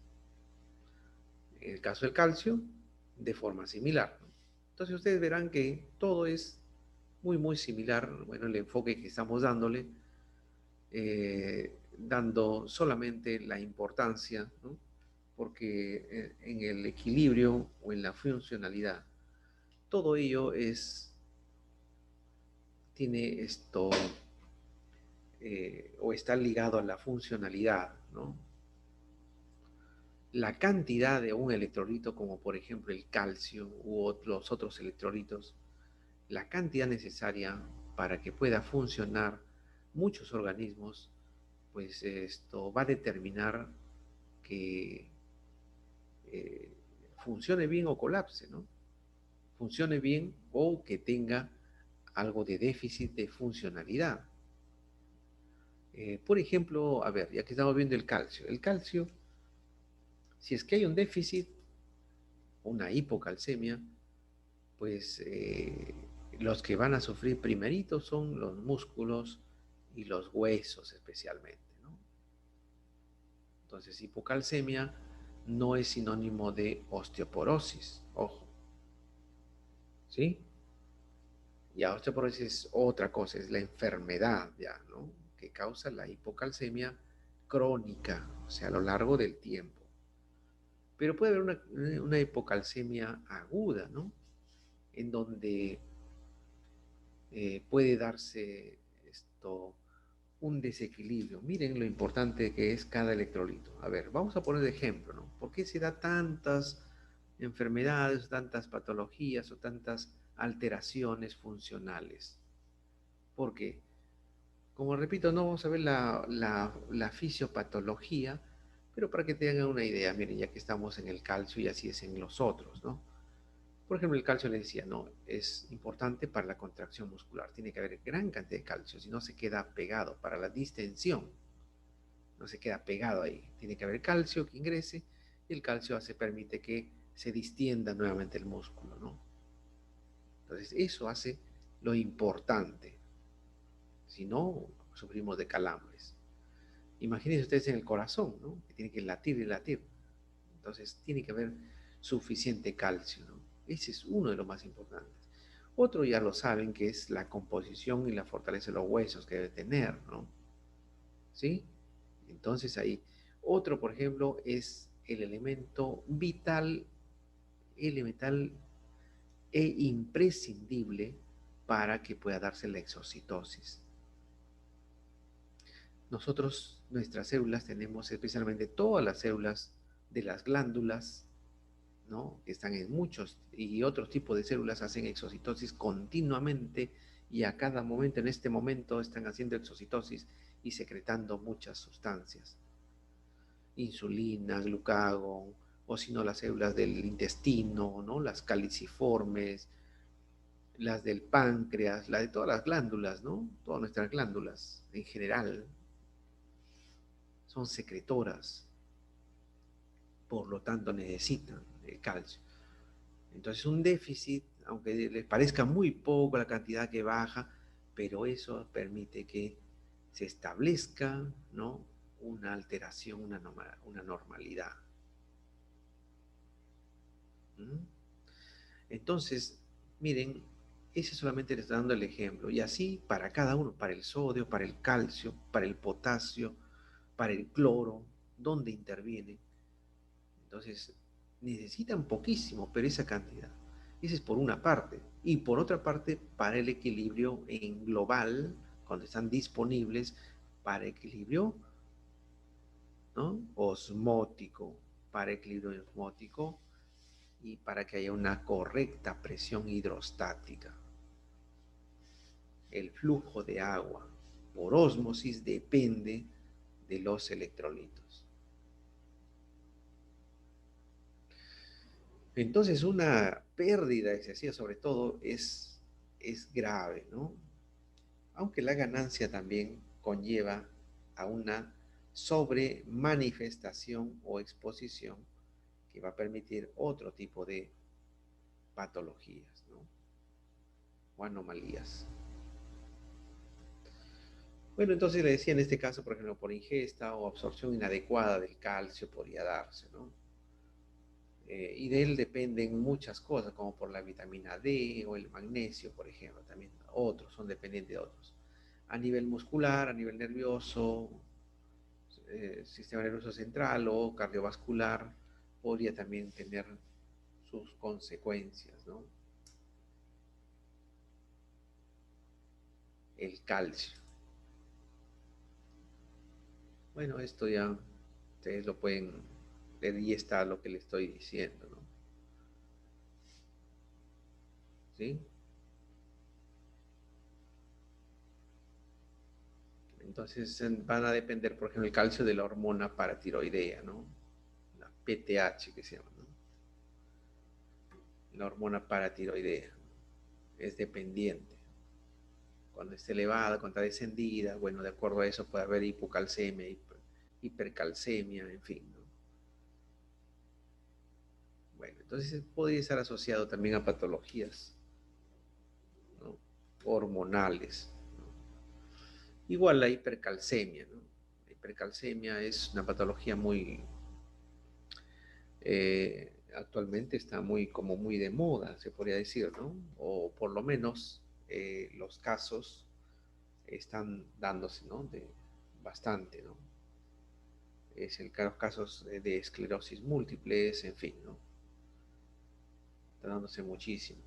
En el caso del calcio, de forma similar, ¿no? Entonces ustedes verán que todo es muy similar, bueno, el enfoque que estamos dándole, dando solamente la importancia, ¿no? Porque en el equilibrio o en la funcionalidad, todo ello tiene esto, o está ligado a la funcionalidad, ¿no? La cantidad de un electrolito, como por ejemplo el calcio u los otros electrolitos, la cantidad necesaria para que pueda funcionar muchos organismos, pues esto va a determinar que eh, funcione bien o colapse, ¿no? Funcione bien o que tenga algo de déficit de funcionalidad. Por ejemplo, a ver, ya que estamos viendo el calcio, si es que hay un déficit, una hipocalcemia, pues los que van a sufrir primeritos son los músculos y los huesos especialmente, ¿no? Entonces, hipocalcemia no es sinónimo de osteoporosis, ojo, ¿sí? Ya osteoporosis es otra cosa, es la enfermedad ya, ¿no? Que causa la hipocalcemia crónica, o sea, a lo largo del tiempo. Pero puede haber una hipocalcemia aguda, ¿no? En donde puede darse esto, un desequilibrio. Miren lo importante que es cada electrolito. A ver, vamos a poner de ejemplo, ¿no? ¿Por qué se da tantas enfermedades, tantas patologías o tantas alteraciones funcionales? Porque, como repito, no vamos a ver la fisiopatología, pero para que tengan una idea, miren, ya que estamos en el calcio y así es en los otros, ¿no? Por ejemplo, el calcio le decía, no, es importante para la contracción muscular. Tiene que haber gran cantidad de calcio, si no se queda pegado. Para la distensión, no se queda pegado ahí. Tiene que haber calcio que ingrese y el calcio permite que se distienda nuevamente el músculo, ¿no? Entonces, eso hace lo importante. Si no, sufrimos de calambres. Imagínense ustedes en el corazón, ¿no? Que tiene que latir y latir. Entonces, tiene que haber suficiente calcio, ¿no? Ese es uno de los más importantes. Otro ya lo saben, que es la composición y la fortaleza de los huesos que debe tener, ¿no? ¿Sí? Entonces ahí. Otro, por ejemplo, es el elemento vital, elemental e imprescindible para que pueda darse la exocitosis. Nosotros, nuestras células, tenemos especialmente todas las células de las glándulas, ¿no? Que están en muchos y otros tipos de células hacen exocitosis continuamente y a cada momento, en este momento, están haciendo exocitosis y secretando muchas sustancias, insulina, glucagón, o si no las células del intestino, ¿no? Las caliciformes, las del páncreas, la de todas las glándulas, ¿no? Todas nuestras glándulas en general son secretoras, por lo tanto necesitan el calcio. Entonces un déficit, aunque les parezca muy poco la cantidad que baja, pero eso permite que se establezca, ¿no? Una alteración, una normalidad. ¿Mm? Entonces, miren, ese solamente les está dando el ejemplo. Y así para cada uno, para el sodio, para el calcio, para el potasio, para el cloro, ¿dónde intervienen? Entonces, necesitan poquísimo, pero esa cantidad. Esa es por una parte. Y por otra parte, para el equilibrio en global, cuando están disponibles, para equilibrio, ¿no? Osmótico, para equilibrio osmótico y para que haya una correcta presión hidrostática. El flujo de agua por ósmosis depende de los electrolitos. Entonces, una pérdida excesiva, sobre todo, es grave, ¿no? Aunque la ganancia también conlleva a una sobremanifestación o exposición que va a permitir otro tipo de patologías, ¿no? O anomalías. Bueno, entonces le decía en este caso, por ejemplo, por ingesta o absorción inadecuada del calcio podría darse, ¿no? Y de él dependen muchas cosas, como por la vitamina D o el magnesio, por ejemplo, también otros son dependientes de otros. A nivel muscular, a nivel nervioso, sistema nervioso central o cardiovascular, podría también tener sus consecuencias, ¿no? El calcio. Bueno, esto ya ustedes lo pueden ver y está lo que le estoy diciendo, ¿no? ¿Sí? Entonces van a depender, por ejemplo, el calcio de la hormona paratiroidea, ¿no? La PTH que se llama, ¿no? La hormona paratiroidea es dependiente. Cuando esté elevada, cuando está descendida, bueno, de acuerdo a eso puede haber hipocalcemia, hipercalcemia, en fin, ¿no? Bueno, entonces podría estar asociado también a patologías, ¿no? Hormonales, ¿no? Igual la hipercalcemia, ¿no? La hipercalcemia es una patología muy, actualmente está muy, como muy de moda, se podría decir, ¿no? O por lo menos los casos están dándose, ¿no? De bastante, ¿no? Es el los casos de esclerosis múltiples, en fin, ¿no? Está dándose muchísimo.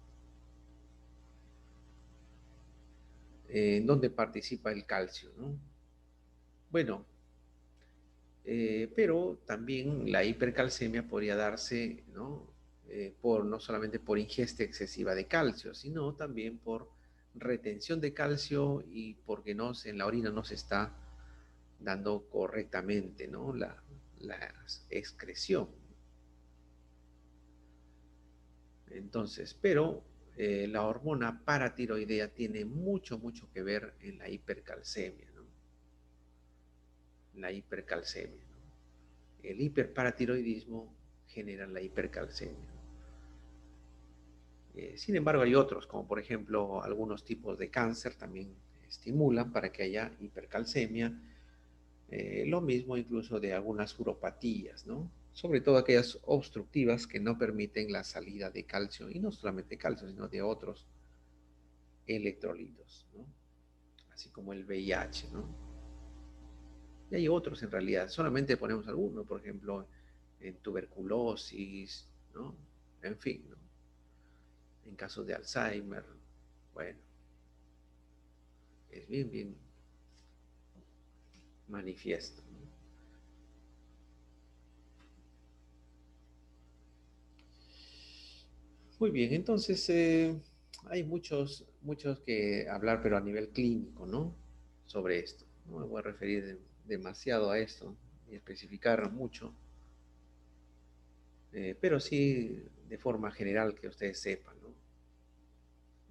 ¿En dónde participa el calcio, no? Bueno, pero también la hipercalcemia podría darse, ¿no? Por, no solamente por ingesta excesiva de calcio, sino también por retención de calcio y porque no, en la orina no se está dando correctamente, ¿no? La excreción. Entonces, pero la hormona paratiroidea tiene mucho, mucho que ver en la hipercalcemia, ¿no? La hipercalcemia, ¿no? El hiperparatiroidismo genera la hipercalcemia. Sin embargo, hay otros, como por ejemplo algunos tipos de cáncer también estimulan para que haya hipercalcemia. Lo mismo incluso de algunas uropatías, ¿no? Sobre todo aquellas obstructivas que no permiten la salida de calcio, y no solamente calcio, sino de otros electrolitos, ¿no? Así como el VIH, ¿no? Y hay otros en realidad, solamente ponemos algunos, por ejemplo, en tuberculosis, ¿no? En fin, ¿no? En casos de Alzheimer, bueno, es bien, bien manifiesto, ¿no? Muy bien, entonces hay muchos, muchos que hablar, pero a nivel clínico, ¿no? Sobre esto. No me voy a referir demasiado a esto y especificar mucho, pero sí de forma general que ustedes sepan, ¿no?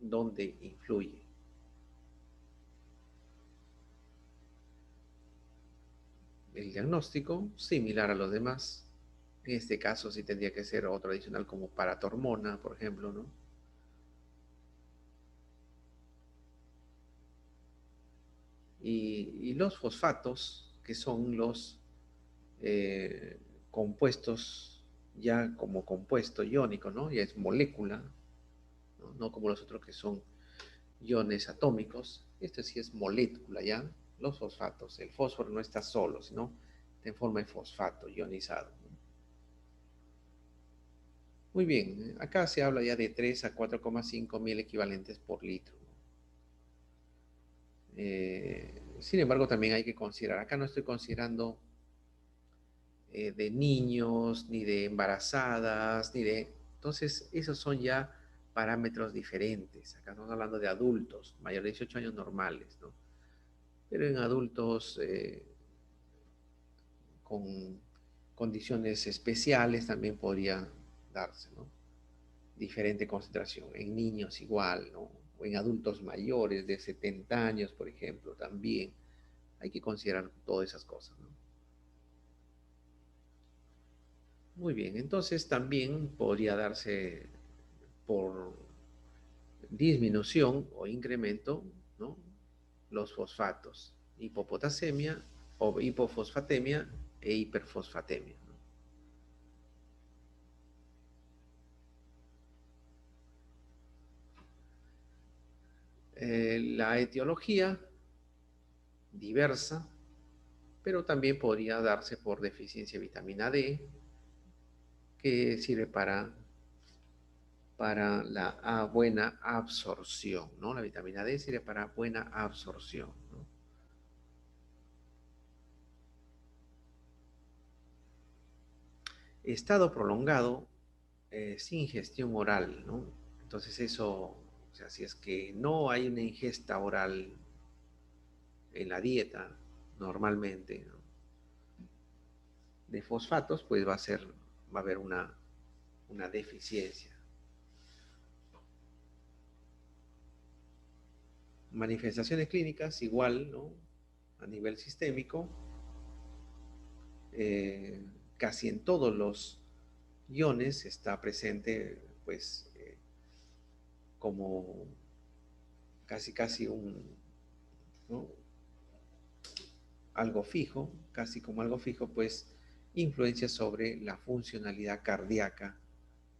Dónde influye. El diagnóstico, similar a los demás. En este caso sí tendría que ser otro adicional como paratormona, por ejemplo, ¿no? Y los fosfatos, que son los compuestos ya como compuesto iónico, ¿no? Ya es molécula, ¿no? No como los otros que son iones atómicos. Este sí es molécula, ¿ya? Los fosfatos. El fósforo no está solo, sino está en forma de fosfato ionizado, ¿no? Muy bien, acá se habla ya de 3 a 4,5 mil equivalentes por litro, ¿no? Sin embargo, también hay que considerar, acá no estoy considerando de niños, ni de embarazadas, ni de... Entonces, esos son ya parámetros diferentes. Acá estamos hablando de adultos, mayores de 18 años normales, ¿no? Pero en adultos con condiciones especiales también podría darse, ¿no? Diferente concentración. En niños igual, ¿no? O en adultos mayores de 70 años, por ejemplo, también. Hay que considerar todas esas cosas, ¿no? Muy bien, entonces también podría darse por disminución o incremento, ¿no? Los fosfatos, hipopotasemia o hipofosfatemia e hiperfosfatemia, ¿no? La etiología diversa, pero también podría darse por deficiencia de vitamina D, que sirve para la buena absorción, ¿no? La vitamina D sirve para buena absorción, ¿no? Estado prolongado sin ingestión oral, ¿no? Entonces eso, o sea, si es que no hay una ingesta oral en la dieta normalmente, ¿no? De fosfatos, pues va a haber una deficiencia. Manifestaciones clínicas igual, ¿no? A nivel sistémico, eh, casi en todos los iones está presente, pues, como casi ¿no? Algo fijo, casi como algo fijo, pues influencia sobre la funcionalidad cardíaca,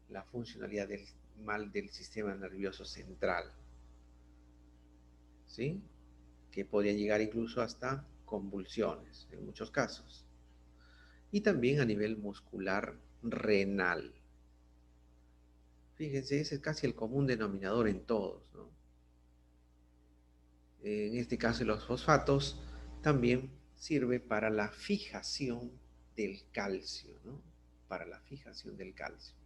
la funcionalidad del mal del sistema nervioso central, ¿sí? Que podría llegar incluso hasta convulsiones en muchos casos. Y también a nivel muscular renal. Fíjense, ese es casi el común denominador en todos, ¿no? En este caso, los fosfatos también sirve para la fijación del calcio, ¿no? Para la fijación del calcio.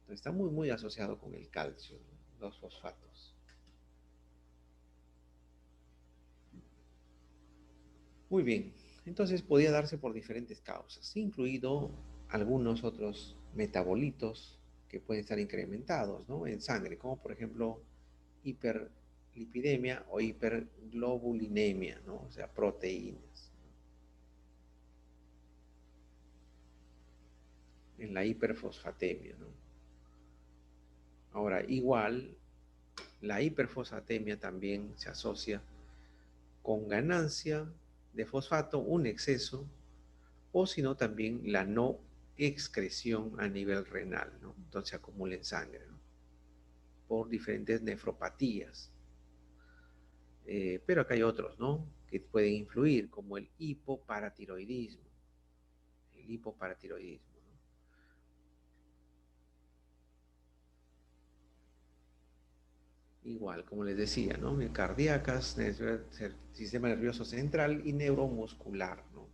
Entonces, está muy asociado con el calcio, ¿no? Los fosfatos. Muy bien, entonces podía darse por diferentes causas, incluido algunos otros metabolitos que pueden estar incrementados, ¿no? En sangre, como por ejemplo hiperlipidemia o hiperglobulinemia, ¿no? O sea, proteínas. En la hiperfosfatemia, ¿no? Ahora, igual, la hiperfosfatemia también se asocia con ganancia de fosfato, un exceso, o sino también la no excreción a nivel renal, ¿no? Entonces se acumula en sangre, ¿no? Por diferentes nefropatías. Pero acá hay otros, ¿no? Que pueden influir, como el hipoparatiroidismo. El hipoparatiroidismo, ¿no? Igual, como les decía, ¿no? Cardíacas, sistema nervioso central y neuromuscular, ¿no?